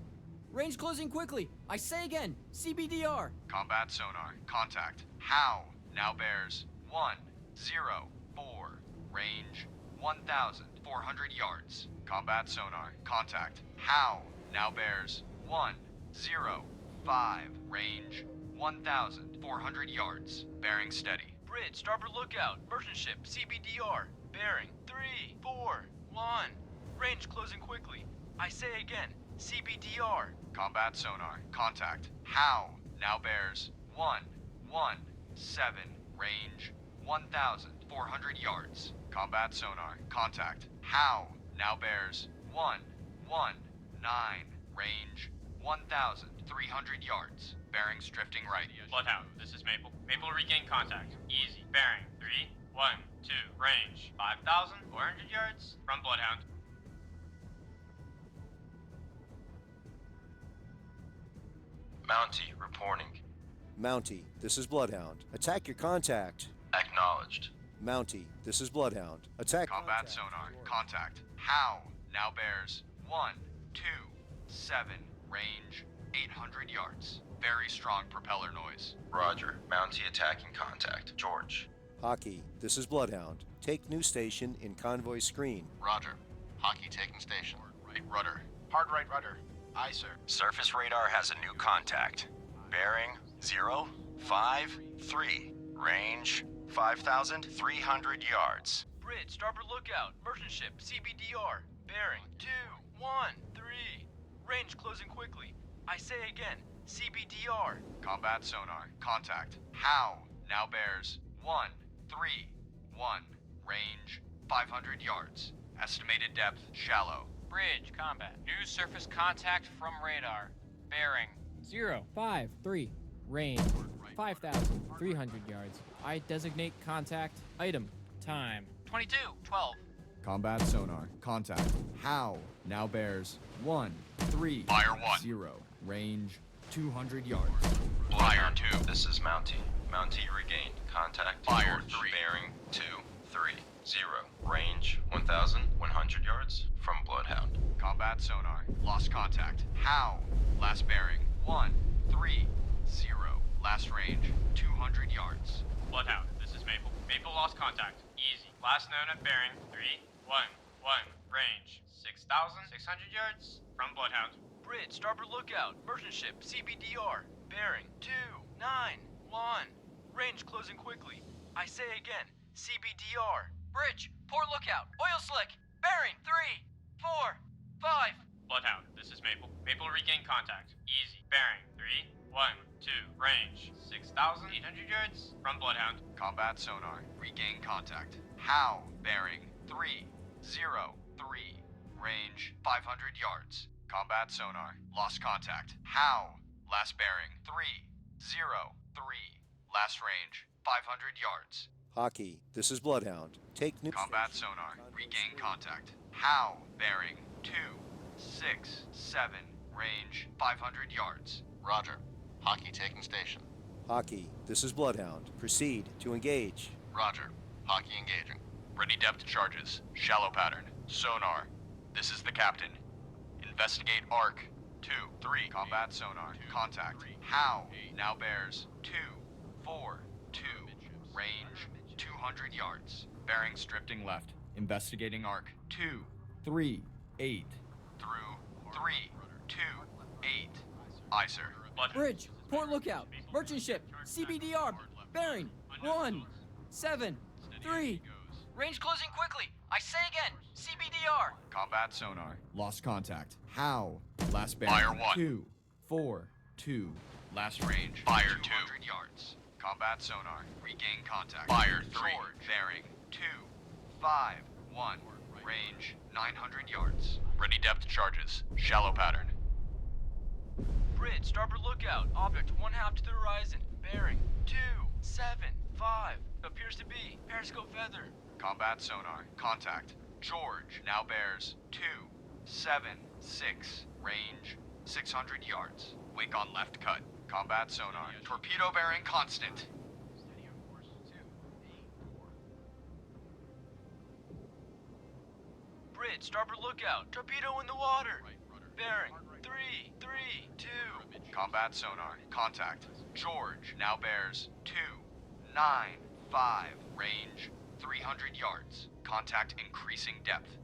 Range closing quickly. I say again, CBDR. Combat sonar. Contact. How now bears 104. Range 1,400 yards. Combat sonar. Contact. How now bears 105. Range 1,400 yards. Bearing steady. Bridge, starboard lookout, merchant ship, CBDR. Bearing 3, 4, 1. Range closing quickly. I say again, CBDR. Combat sonar. Contact. How now bears 117. Range 1,400 yards. Combat sonar. Contact. How now bears 119. Range 1,300 yards. Bearings drifting right. Bloodhound, this is Maple. Maple regain contact. Easy. Bearing 3, 1, 2. Range 5,400 yards from Bloodhound. Mountie reporting. Mountie, this is Bloodhound. Attack your contact. Acknowledged. Mountie, this is Bloodhound. Attack Combat sonar. Contact. How now bears 127. Range 800 yards. Very strong propeller noise. Roger. Mountie attacking contact. George. Hockey, this is Bloodhound. Take new station in convoy screen. Roger. Hockey taking station. Right rudder. Hard right rudder. Aye, sir. Surface radar has a new contact. Bearing 053. Range 5,300 yards. Bridge, starboard lookout, merchant ship, CBDR. Bearing 213. Range closing quickly. I say again, CBDR. Combat sonar. Contact. How now bears 131. Range 500 yards. Estimated depth shallow. Bridge, combat. New surface contact from radar. Bearing 053. Range 5,300 yards. I designate contact. Item. Time. 2212. Combat sonar. Contact. How now bears 130. Fire 1. Range 200 yards. Fire 2. This is Mountie. Mountie regained contact. Fire George. 3. Bearing 230. Range 1,100 yards from Bloodhound. Combat sonar. Lost contact. How? Last bearing 130. Last range 200 yards. Bloodhound, this is Maple. Maple lost contact. Easy. Last known at bearing 3, 1, 1. Range 6,600 yards from Bloodhound. Bridge, starboard lookout, merchant ship, CBDR. Bearing 291. Range closing quickly. I say again, CBDR. Bridge, port lookout, oil slick, bearing 3, 4, 5. Bloodhound, this is Maple. Maple regain contact. Easy. Bearing 3, 1, 2. Range 6,800 yards from Bloodhound. Combat sonar. Regain contact. How? Bearing 303. Range 500 yards. Combat sonar. Lost contact. How? Last bearing 303. Last range 500 yards. Hockey, this is Bloodhound. Take new Combat sonar. Regain contact. How? Bearing 267. Range 500 yards. Roger. Hockey taking station. Hockey, this is Bloodhound. Proceed to engage. Roger. Hockey engaging. Ready depth charges. Shallow pattern. Sonar. This is the captain. Investigate arc. 2, 3. Combat sonar. Contact. How? Now bears 242. Range 200 yards. Bearings drifting left. Investigating arc. 238. Through 328. Aye, sir. Bridge, port lookout, merchant ship, CBDR, bearing 173. Range closing quickly. I say again, CBDR. Combat sonar. Lost contact. How? Last bearing. Fire 1. 242. Last range. Fire 200 yards. Combat sonar. Regain contact. Fire 3. Bearing 251. Range 900 yards. Ready depth charges. Shallow pattern. Bridge, starboard lookout. Object 1/2 to the horizon. Bearing 275. Appears to be periscope feather. Combat sonar. Contact. George now bears 276. Range 600 yards. Wake on left cut. Combat sonar. Torpedo bearing constant. Bridge, starboard lookout. Torpedo in the water. Bearing 332. Combat sonar. Contact. George now bears 295. Range 300 yards. Contact increasing depth.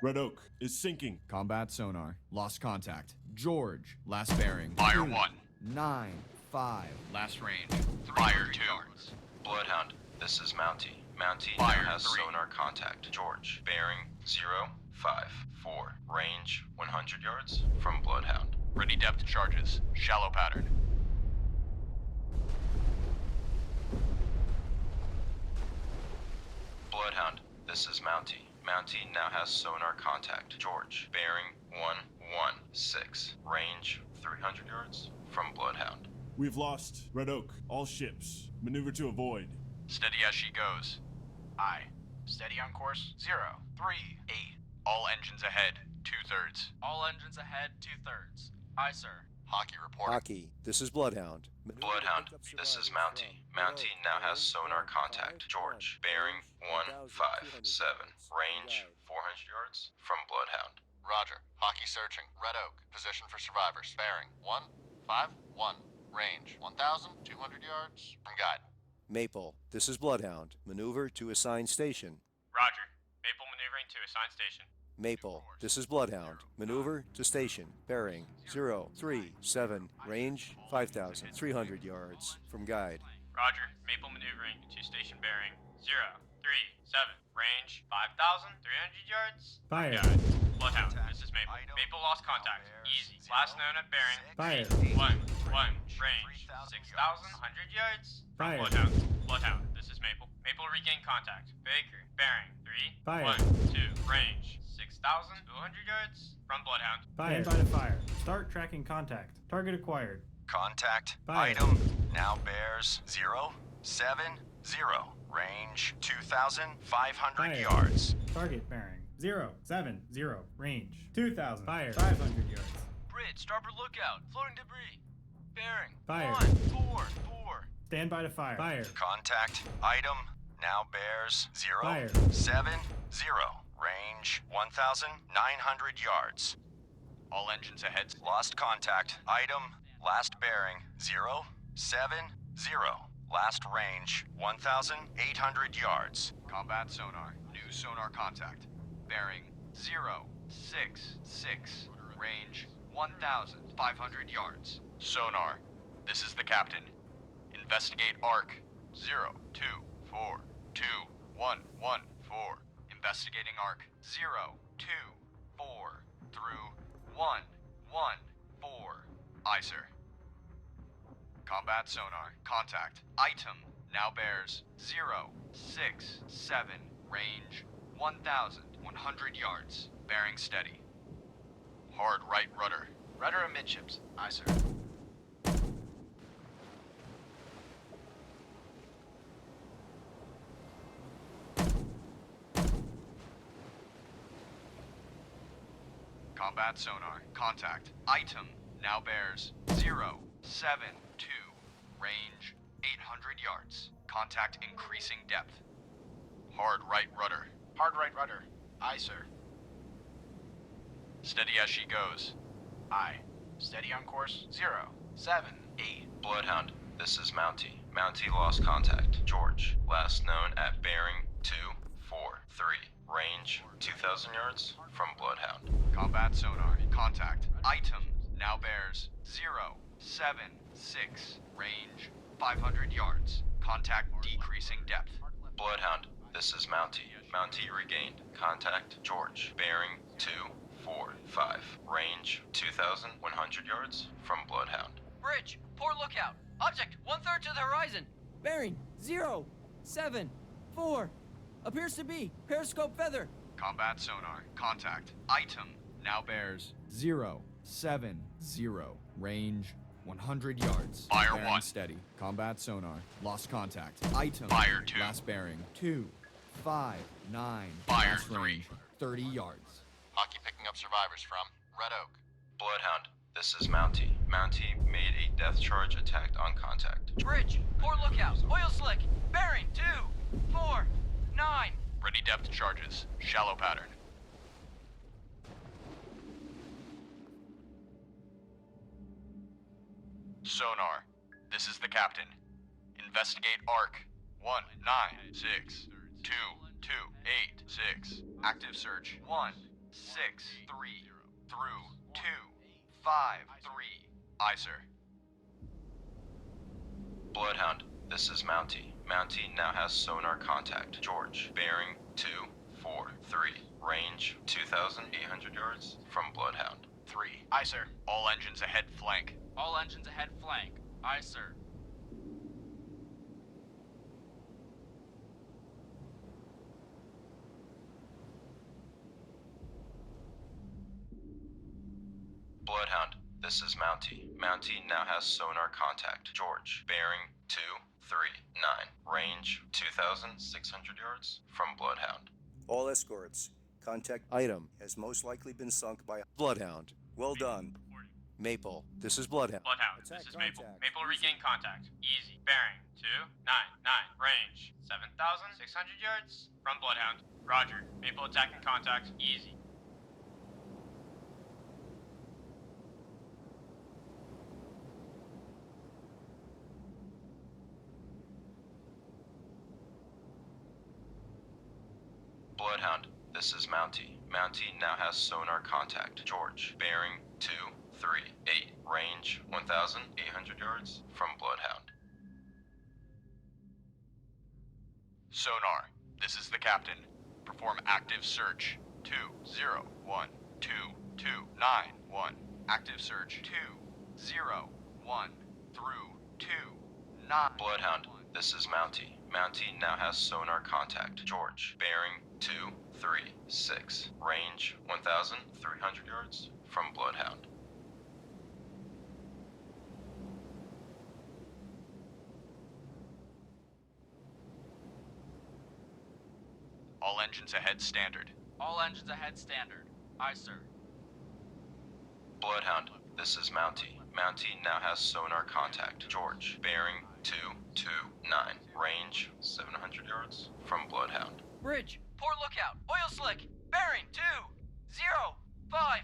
Red Oak is sinking. Combat sonar. Lost contact. George. Last bearing. Fire 1. 9-5. Last range. Fire 2. Yards. Bloodhound, this is Mountie. Mountie Fire now has 3. sonar contact. George, bearing 054. Range 100 yards from Bloodhound. Ready depth charges. Shallow pattern. Bloodhound, this is Mountie. Mountie now has sonar contact. George, bearing 116. Range 300 yards from Bloodhound. We've lost Red Oak. All ships. Maneuver to avoid. Steady as she goes. Aye. Steady on course. 038. All engines ahead. 2/3. All engines ahead, 2/3. Aye, sir. Hockey reporting. Hockey, this is Bloodhound. Maneuver to Bloodhound, pick up this is survivors Mountie. from Mountie Red now Oak, has bearing sonar contact. 151, George, bearing 157. Range 400 yards from Bloodhound. Roger. Hockey searching. Red Oak. Position for survivors. Bearing 151. Range 1,200 yards from guide. Maple, this is Bloodhound. Maneuver to assigned station. Roger. Maple maneuvering to assigned station. Maple, this is Bloodhound. Maneuver to station. Bearing 037. Range 5,300 yards from guide. Roger. Maple maneuvering to station bearing 037. Range 5,300 yards. Fire. Guide. Bloodhound, this is Maple. Maple lost contact. Easy. Last known at bearing. Fire. 1. Range 6,100 yards. From Fire. Bloodhound, this is Maple. Maple regained contact. Baker, bearing 3. Fire. 1. 2. Range 6,200 yards. From Bloodhound. Fire. Stand by to fire. Start tracking contact. Target acquired. Contact. Fire. Item now bears 070. Range 2,500 Fire. yards. Target bearing 070. Range 2,500 Fire. yards. Bridge, starboard lookout. Floating debris. Bearing. Fire. 144. Stand by to fire. Fire. Contact. Item now bears Fire. 070. Range 1,900 yards. All engines ahead. Lost contact. Item last bearing 070. Last range 1,800 yards. Combat sonar. New sonar contact. Bearing 066. Range 1,500 yards. Sonar. This is the captain. Investigate arc 0242114. Investigating arc 024 through 114. Aye, sir. Combat sonar. Contact. Item now bears 067. Range 1,100 yards. Bearing steady. Hard right rudder. Rudder amidships. Aye, sir. Combat sonar. Contact. Item now bears 072. Range 800 yards. Contact increasing depth. Hard right rudder. Hard right rudder. Aye, sir. Steady as she goes. Aye. Steady on course 078. Bloodhound, this is Mountie. Mountie lost contact. George, last known at bearing 243. Range 2,000 yards from Bloodhound. Combat sonar. Contact. Item now bears 076. Range 500 yards. Contact decreasing depth. Bloodhound, this is Mountie. Mountie regained contact. George, bearing 245. Range 2,100 yards from Bloodhound. Bridge, port lookout. Object 1/3 to the horizon. Bearing 074. Appears to be periscope feather. Combat sonar. Contact. Item Now bears 070. Range 100 yards. Fire bearing 1. Steady. Combat sonar. Lost contact. Item. Fire 2. Last bearing 259. Fire Last 3. range 30 yards. Hockey picking up survivors from Red Oak. Bloodhound, this is Mountie. Mountie made a death charge attack on contact. Bridge, port lookout, oil slick, bearing 249. Ready depth charges. Shallow pattern. Sonar, this is the captain. Investigate ARC 196228. Active search 163 through 253. Aye, sir. Bloodhound, this is Mountie. Mountie now has sonar contact. George, bearing 243. Range 2,800 yards from Bloodhound. 3. Aye, sir. All engines ahead flank. All engines ahead flank. Aye, sir. Bloodhound, this is Mountie. Mountie now has sonar contact. George, bearing 239. Range 2,600 yards from Bloodhound. All escorts. Contact item has most likely been sunk by Bloodhound. Well done. Maple, this is Bloodhound. Bloodhound, this is Maple. Maple regain contact. Easy. Bearing 299. Range 7,600 yards from Bloodhound. Roger. Maple attacking contact. Easy. Bloodhound, this is Mountie. Mountie now has sonar contact. George, bearing 238. Range 1,800 yards from Bloodhound. Sonar, this is the captain. Perform active search 2012291. Active search 201 through 29. Bloodhound, this is Mountie. Mountie now has sonar contact. George, bearing 236. Range 1,300 yards from Bloodhound. All engines ahead standard. All engines ahead standard. Aye, sir. Bloodhound, this is Mountie. Mountie now has sonar contact. George, bearing 229. Range 700 yards from Bloodhound. Bridge, port lookout, oil slick, bearing 205.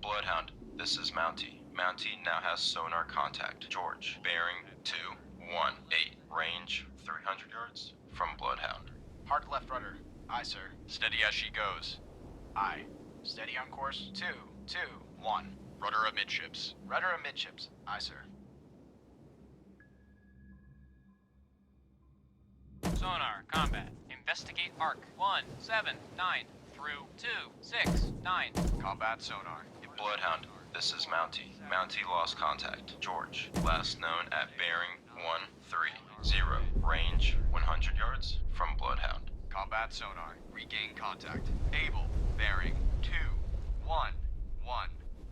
Bloodhound, this is Mountie. Mountie now has sonar contact. George, bearing 218. Range 300 yards from Bloodhound. Hard left rudder. Aye, sir. Steady as she goes. Aye. Steady on course. 221. Rudder amidships. Rudder amidships. Aye, sir. Sonar, combat. Investigate ARC 179 through 269. Combat sonar. Bloodhound, this is Mountie. Mountie lost contact. George, last known at bearing 130. Range 100 yards from Bloodhound. Combat sonar. Regain contact. Able. Bearing 211.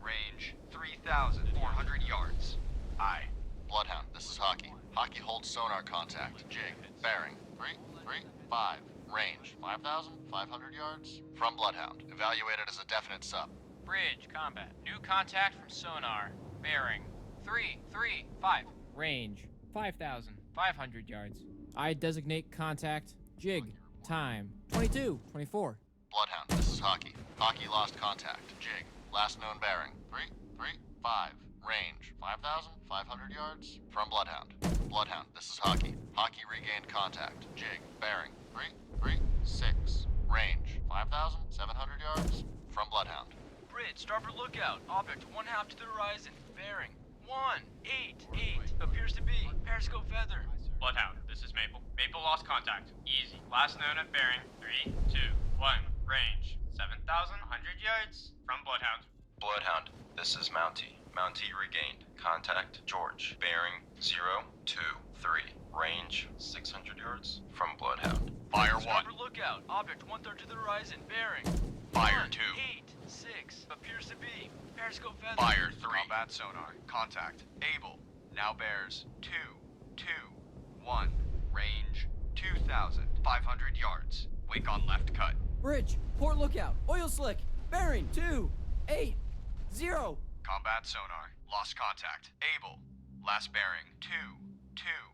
Range 3,400 yards. Aye. Bloodhound, this is Hockey. Hockey holds sonar contact. Jig. Bearing 335. Range 5,500 yards from Bloodhound. Evaluated as a definite sub. Bridge, combat. New contact from sonar. Bearing 335. Range 5,500 yards. I designate contact. Jig. Time 22:24. Bloodhound, this is Hockey. Hockey lost contact. Jig. Last known bearing 335. Range 5,500 yards from Bloodhound. Bloodhound, this is Hockey. Hockey regained contact. Jig. Bearing 336. Range 5,700 yards from Bloodhound. Bridge, starboard lookout, object 1/2 to the horizon, bearing 188. Appears to be periscope feather. Bloodhound, this is Maple. Maple lost contact. Easy. Last known at bearing 321. Range 7,100 yards from Bloodhound. Bloodhound, this is Mountie. Mountie regained. Contact George. Bearing 023. Range 600 yards from Bloodhound. Fire 1. Starboard lookout. Object 1/3 to the horizon. Bearing. Fire 2. 8, 6. Appears to be. Periscope feather. Fire 3. Combat sonar. Contact. Able. Now bears 2, 2, 1. Range 2,500 yards. Wake on left cut. Bridge, port lookout, oil slick, bearing 2, 8, 0. Combat sonar. Lost contact. Able. Last bearing 2, 2,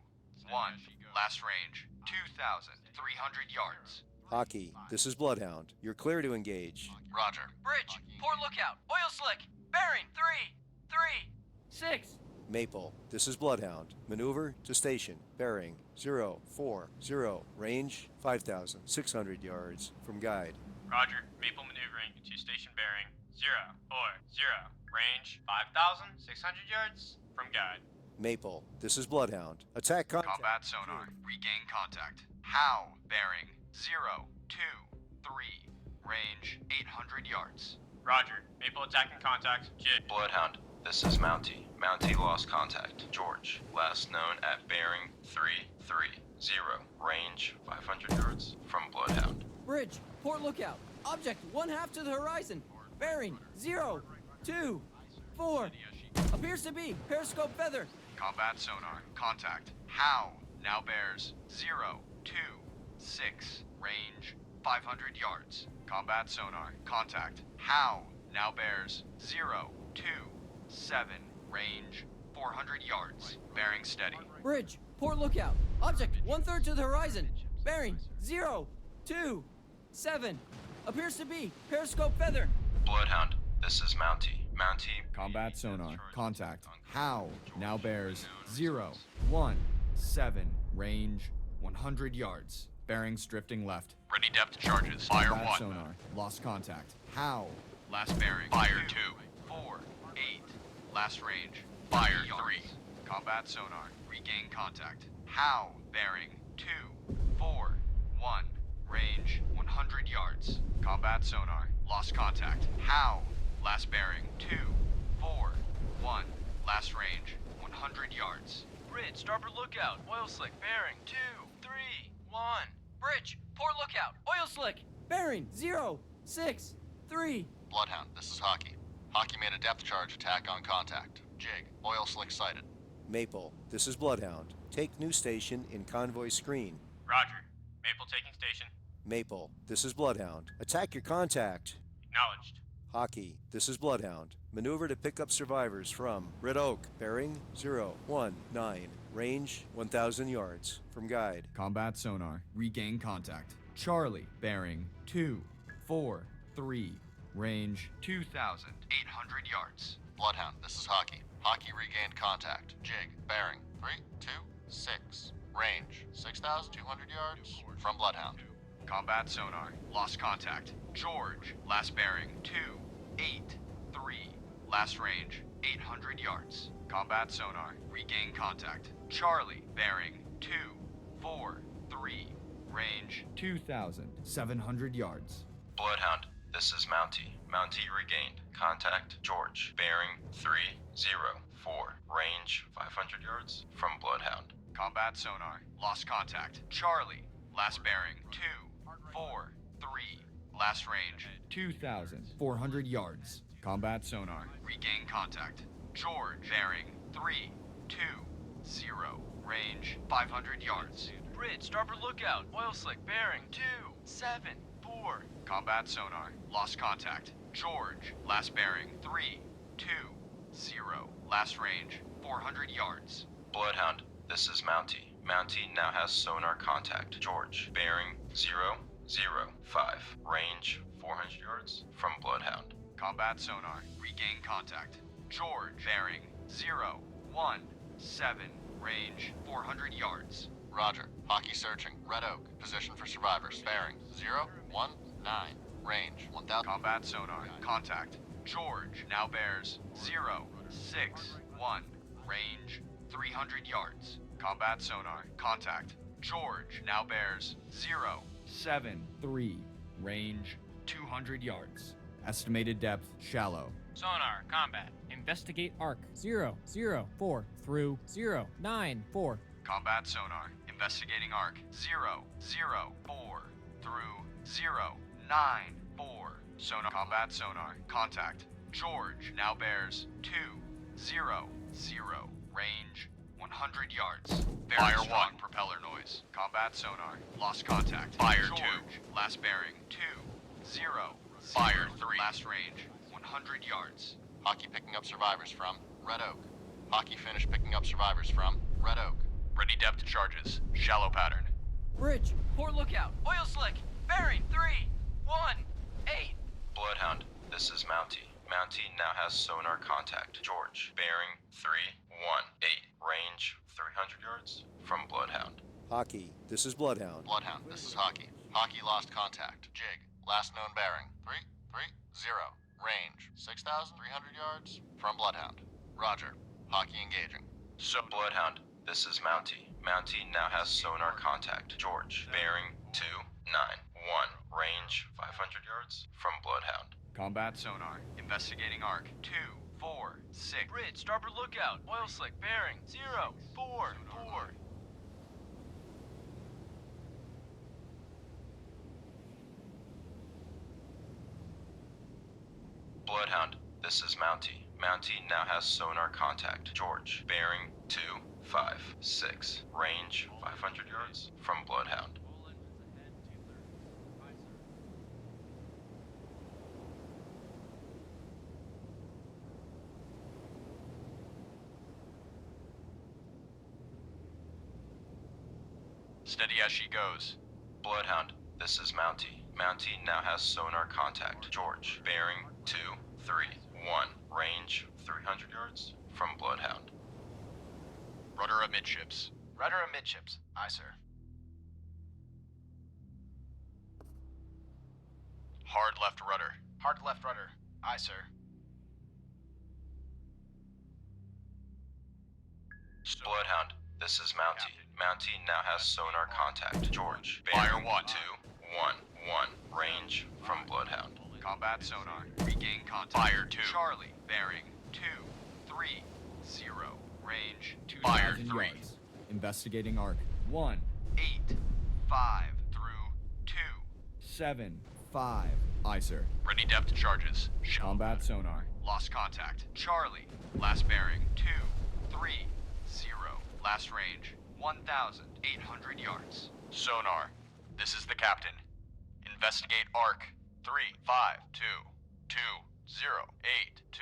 1. Last range 2,300 yards. Hockey, this is Bloodhound. You're clear to engage. Roger. Bridge, port lookout, oil slick, bearing 3, 3, 6. Maple, this is Bloodhound. Maneuver to station. Bearing 040. Range 5,600 yards from guide. Roger. Maple maneuvering to station bearing 040. Range 5,600 yards from guide. Maple, this is Bloodhound. Attack contact. Combat sonar. Regain contact. How? Bearing 023. Range 800 yards. Roger. Maple attacking contact. Jig. Bloodhound, this is Mountie. Mountie lost contact. George. Last known at bearing 330. Range 500 yards from Bloodhound. Bridge, port lookout, object 1/2 to the horizon, bearing 0, 2, 4. Appears to be periscope feather. Combat sonar. Contact. How? Now bears 026. Range 500 yards. Combat sonar. Contact. How? Now bears 027. Range 400 yards. Bearing steady. Bridge, port lookout, object 1/3 to the horizon, bearing 0, 2, 7. Appears to be periscope feather. Bloodhound, this is Mountie. Mountie. Combat sonar. Contact. How? Now bears 017. Range 100 yards. Bearings drifting left. Ready depth charges. Fire Combat 1. sonar. Lost contact. How? Last bearing. Fire 2. 4, 8. Last range. Fire 3. Combat sonar. Regain contact. How? Bearing 2, 4, 1. Range 100 yards. Combat sonar. Lost contact. How? Last bearing 2, 4, 1. Last range 100 yards. Bridge, starboard lookout. Oil slick. Bearing 2, 3, 1. Bridge, port lookout, oil slick, bearing 0, 6, 3. Bloodhound, this is Hockey. Hockey made a depth charge attack on contact. Jig. Oil slick sighted. Maple, this is Bloodhound. Take new station in convoy screen. Roger. Maple taking station. Maple, this is Bloodhound. Attack your contact. Acknowledged. Hockey, this is Bloodhound. Maneuver to pick up survivors from Red Oak. Bearing 019. Range 1,000 yards from guide. Combat sonar. Regain contact. Charlie. Bearing 243. Range 2,800 yards. Bloodhound, this is Hockey. Hockey regained contact. Jig. Bearing 326. Range 6,200 yards from Bloodhound. Combat sonar. Lost contact. George. Last bearing 283. Last range 800 yards. Combat sonar. Regain contact. Charlie. Bearing 243. Range 2,700 yards. Bloodhound, this is Mountie. Mountie regained. Contact George. Bearing 304. Range 500 yards from Bloodhound. Combat sonar. Lost contact. Charlie. Last bearing 243. Last range 2,400 yards. Combat sonar. Regain contact. George. Bearing 320. Range 500 yards. Bridge. Starboard lookout. Oil slick. Bearing 274. Combat sonar. Lost contact. George. Last bearing 320. Last range 400 yards. Bloodhound, this is Mountie. Mountie now has sonar contact. George. Bearing 005. Range 400 yards from Bloodhound. Combat sonar. Regain contact. George. Bearing 017. Range 400 yards. Roger. Hockey searching. Red Oak. Position for survivors. Bearing 019. Range 1,000. Combat sonar. Contact. George. Now bears 061. Range 300 yards. Combat sonar. Contact. George. Now bears 073. Range 200 yards. Estimated depth, shallow. Sonar, combat. Investigate arc 004 through 094. Combat sonar. Investigating arc 004 through 094. Sonar. Combat sonar. Contact. George now bears 200. Range 100 yards. Fire 1. Propeller noise. Combat sonar. Lost contact. Fire George. 2. Last bearing 20. Fire 3. Last range 100 yards. Hockey picking up survivors from Red Oak. Hockey finished picking up survivors from Red Oak. Ready depth charges. Shallow pattern. Bridge, port lookout, oil slick, bearing 318. Bloodhound, this is Mountie. Mountie now has sonar contact. George, bearing 318. Range 300 yards from Bloodhound. Hockey, this is Bloodhound. Bloodhound, this is Hockey. Hockey lost contact. Jig, last known bearing 330. Range 6,300 yards from Bloodhound. Roger. Hockey engaging. So, Bloodhound, this is Mountie. Mountie now has sonar contact. George, bearing 291. Range 500 yards from Bloodhound. Combat sonar. Investigating arc 246. Bridge, starboard lookout, oil slick, bearing 044. Bloodhound, this is Mountie. Mountie now has sonar contact. George, bearing 256. Range 500 yards from Bloodhound. Steady as she goes. Bloodhound, this is Mountie. Mountie now has sonar contact. George, bearing 231. Range 300 yards from Bloodhound. Rudder amidships. Rudder amidships. Aye, sir. Hard left rudder. Hard left rudder. Aye, sir. Bloodhound, this is Mountie. Mountie now has sonar contact. George, Fire bearing 1. 211. Range from Bloodhound. Combat sonar. Regain contact. Fire 2. Charlie, bearing 230. Range 2. Fire 2,000 3. yards. Investigating arc 1 8 5 through 2. 7 5. Aye, sir. Ready depth charges. Combat sonar. Lost contact. Charlie. Last bearing 230. Last range 1,800 yards. Sonar. This is the captain. Investigate arc 352 2082.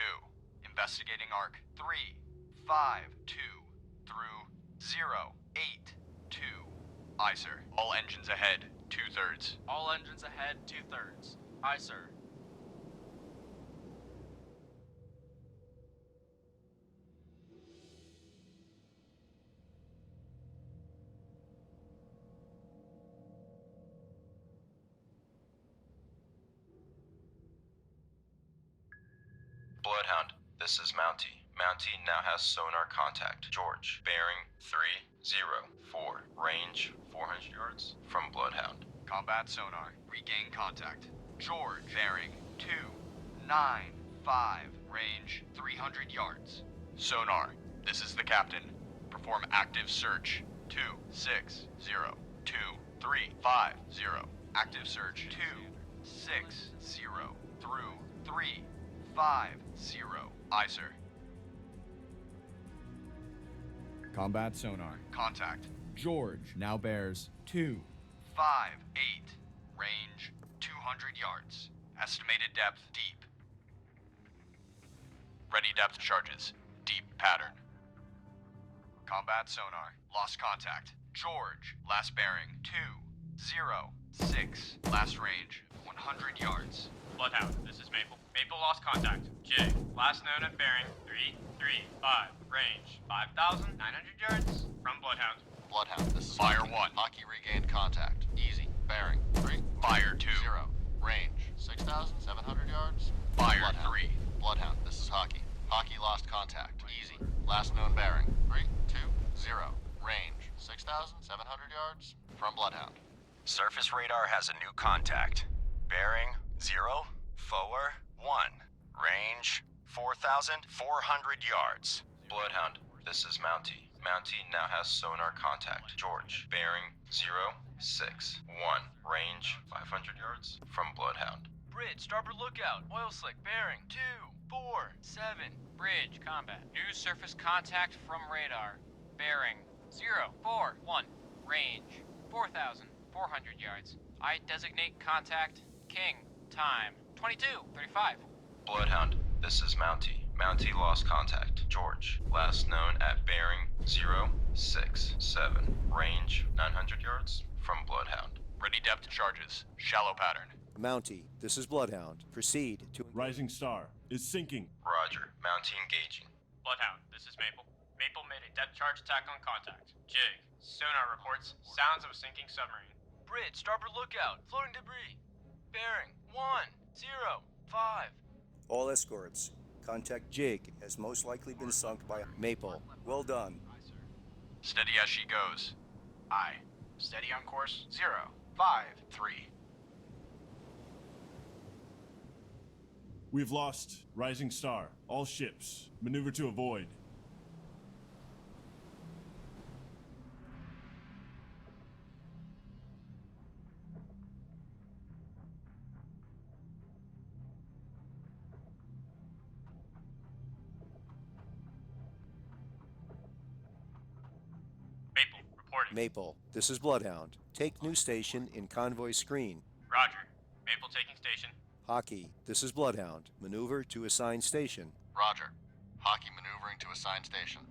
Investigating arc 352 through 082. Aye, sir. All engines ahead. 2/3. All engines ahead, 2/3. Aye, sir. Bloodhound, this is Mountie. Mountie now has sonar contact. George, bearing 304. Range 400 yards from Bloodhound. Combat sonar. Regain contact. George, bearing 295. Range 300 yards. Sonar. This is the captain. Perform active search. 260 2350. Active search 260 through 350. Aye, sir. Combat sonar. Contact. George now bears 258. Range 200 yards. Estimated depth deep. Ready depth charges. Deep pattern. Combat sonar. Lost contact. George. Last bearing 206. Last range 100 yards. Bloodhound, this is Maple. Maple lost contact. Jig, last known at bearing 335. Range 5,900 yards from Bloodhound. Bloodhound, this is Fire Hockey. 1. Hockey regained contact. Easy. Bearing 3. Fire 2. 0. Range 6,700 yards. Fire Bloodhound. 3. Bloodhound, this is Hockey. Hockey lost contact. Easy. Last known bearing 320. Range 6,700 yards from Bloodhound. Surface radar has a new contact. Bearing 0, 4, Range 4,400 yards. Bloodhound, this is Mountie. Mountie now has sonar contact. George, bearing 061. Range 500 yards from Bloodhound. Bridge, starboard lookout. Oil slick, bearing 247. Bridge, combat. New surface contact from radar. Bearing 041. Range 4,400 yards. I designate contact King. Time 22:35. Bloodhound, this is Mountie. Mountie lost contact. George, last known at bearing 067. Range 900 yards from Bloodhound. Ready depth charges. Shallow pattern. Mountie, this is Bloodhound. Proceed to Rising Star is sinking. Roger, Mountie engaging. Bloodhound, this is Maple. Maple made a depth charge attack on contact. Jig, sonar reports sounds of a sinking submarine. Bridge, starboard lookout. Floating debris. Bearing 105. all escorts. Contact Jig has most likely been sunk by Maple. Well done. Steady as she goes. Aye. Steady on course 053. We've lost Rising Star. All ships, maneuver to avoid. Maple, reporting. Maple, this is Bloodhound. Take new station in convoy screen. Roger. Maple taking station. Hockey, this is Bloodhound. Maneuver to assigned station. Roger. Hockey maneuvering to assigned station.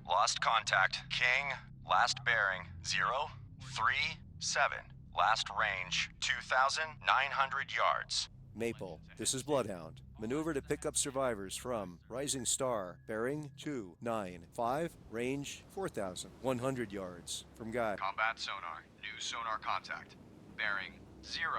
Lost contact. King, last bearing 037. Last range 2,900 yards. Maple, this is Bloodhound. Maneuver to pick up survivors from Rising Star, bearing 295, range 4,100 yards from Guide. Combat sonar. New sonar contact. Bearing 030.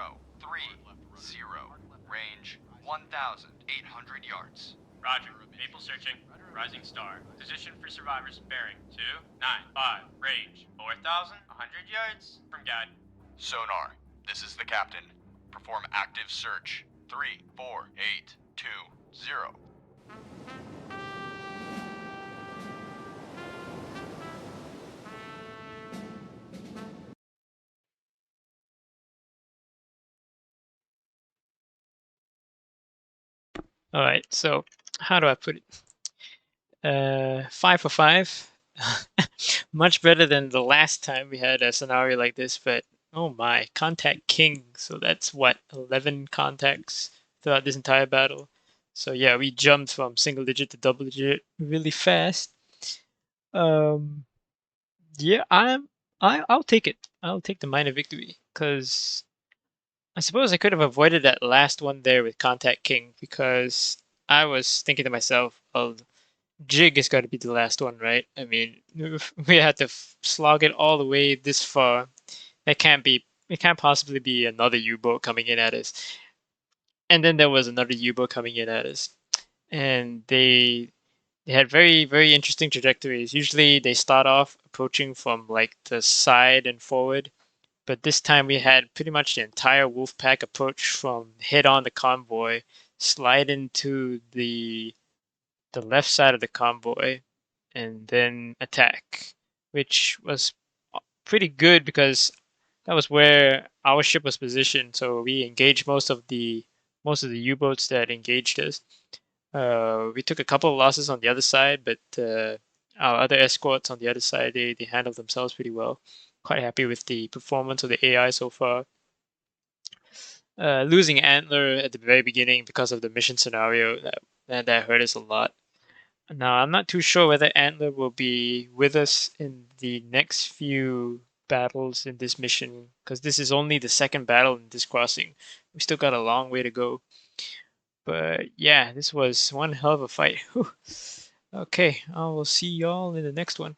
Range 1,800 yards. Roger. Maple searching. Rising Star. Position for survivors bearing 295. Range 4,100 yards from Guide. Sonar. This is the captain. Perform active search. 34820. All right, so how do I put it? 5 for 5. Much better than the last time we had a scenario like this, but oh my, contact king. So that's what, 11 contacts throughout this entire battle. So yeah, we jumped from single digit to double digit really fast. Yeah, I'll take it. I'll take the minor victory because I suppose I could have avoided that last one there with contact king because I was thinking to myself, oh, Jig has got to be the last one, right? I mean, we had to slog it all the way this far. It can't possibly be another U-boat coming in at us. And then there was another U-boat coming in at us. And they had very, very interesting trajectories. Usually they start off approaching from like the side and forward. But this time we had pretty much the entire Wolfpack approach from head on the convoy, slide into the left side of the convoy, and then attack, which was pretty good because that was where our ship was positioned. So we engaged most of the U-boats that engaged us. We took a couple of losses on the other side, but our other escorts on the other side, they handled themselves pretty well. Quite happy with the performance of the AI so far. Losing Antler at the very beginning because of the mission scenario, that hurt us a lot. Now, I'm not too sure whether Antler will be with us in the next few battles in this mission, because this is only the second battle in this crossing. We still got a long way to go. But yeah, this was one hell of a fight. Whew. Okay, I will see y'all in the next one.